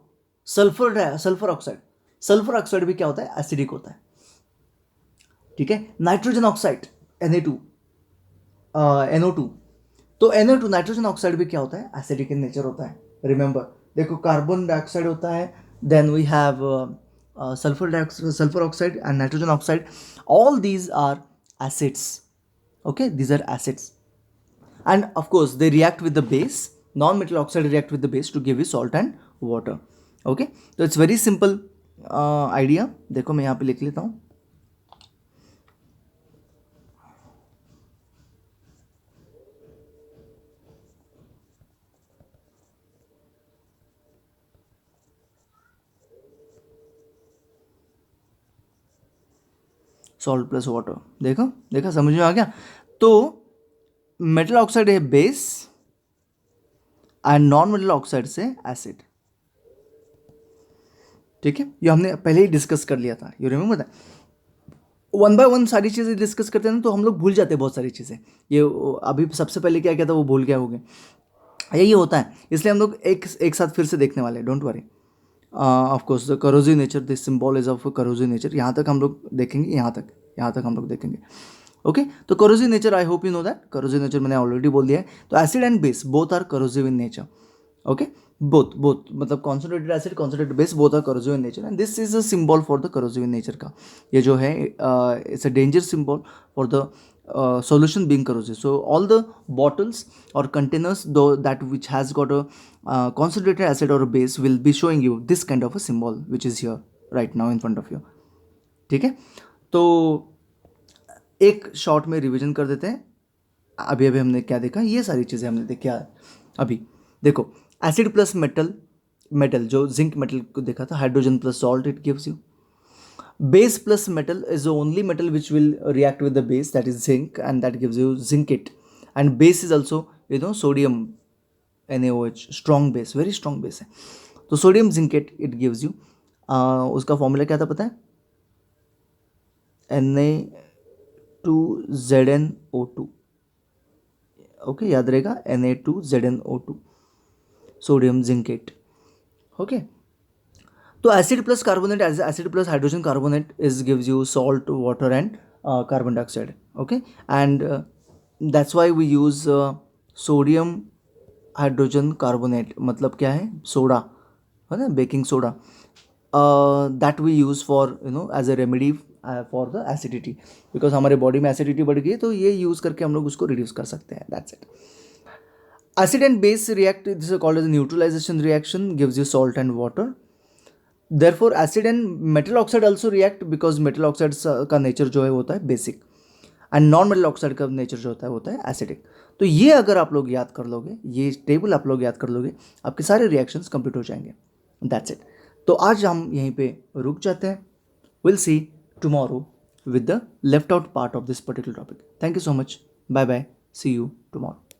sulphur oxide, sulphur oxide भी क्या होता है, एसिडिक होता है। ठीक है, नाइट्रोजन ऑक्साइड Na2, NO2, तो NO2 नाइट्रोजन ऑक्साइड भी क्या होता है, एसिडिक इन नेचर होता है। रिमेंबर, देखो कार्बन डाइऑक्साइड होता है, then we have sulfur oxide and nitrogen oxide, all these are acids. Okay, these are acids, and of course they react with the base. Non-metal oxide react with the base to give you salt and water. Okay, so it's very simple idea. देखो मैं यहाँ पे लिख लेता हूँ, salt plus water. देखा समझ में आ गया। तो मेटल ऑक्साइड है base and non metal oxide से एसिड। ठीक है, ये हमने पहले ही डिस्कस कर लिया था, you remember that. One by one सारी चीज़ें डिस्कस करते हैं ना तो हम लोग भूल जाते हैं बहुत सारी चीज़ें। ये अभी सबसे पहले क्या था वो भूल गया हो गया, यही होता है। इसलिए हम लोग एक साथ फिर से देखने वाले हैं, don't worry. Of course the करोजिव nature, this symbol is of करोजिव nature. यहाँ तक हम लोग देखेंगे, यहाँ तक हम लोग देखेंगे। ओके, तो corrosive nature, I hope you know that. Corrosive nature मैंने ऑलरेडी बोल दिया है। तो acid and base both are corrosive in nature. Okay, both मतलब concentrated acid, concentrated base, both are corrosive in nature, and this is a symbol for the corrosive in nature का। ये जो है it's a danger symbol for the solution being corrosive. So all the bottles or containers though that which has got a concentrated acid or a base will be showing you this kind of a symbol which is here right now in front of you. ठीक है, तो एक short में revision कर देते हैं. अभी अभी हमने क्या देखा, ये सारी चीज़ें हमने देखी. अभी देखो, एसिड प्लस मेटल, मेटल जो जिंक मेटल को देखा था, hydrogen plus salt it gives you. Base plus metal is the only metal which will react with the base, that is zinc, and that gives you zincate. And base is also sodium NaOH, strong base, very strong base है. तो sodium zincate it gives you. उसका formula क्या था पता है? Na2ZnO2. Okay, याद रहेगा, Na2ZnO2, sodium zincate. Okay, तो acid plus carbonate, acid plus hydrogen carbonate is gives you salt, water and carbon dioxide. Okay, and that's why we use sodium hydrogen carbonate. मतलब क्या है? सोडा है ना, baking soda. That we use for as a remedy for the acidity, because हमारे body में acidity बढ़ गई, तो ये यूज़ करके हम लोग उसको रिड्यूस कर सकते हैं. That's it. Acid and base react, this is called as a neutralization reaction, gives you salt and water. Therefore acid and metal oxide also react, because metal oxide का नेचर जो है होता है basic, and non metal oxide का nature जो होता है acidic. तो ये अगर आप लोग याद कर लोगे, ये टेबल आप लोग याद कर लोगे, आपके सारे रिएक्शंस कंप्लीट हो जाएंगे. That's it. तो आज हम यहीं पे रुक जाते हैं. Will see tomorrow with the left out part of this particular topic. Thank you so much. Bye bye. See you tomorrow.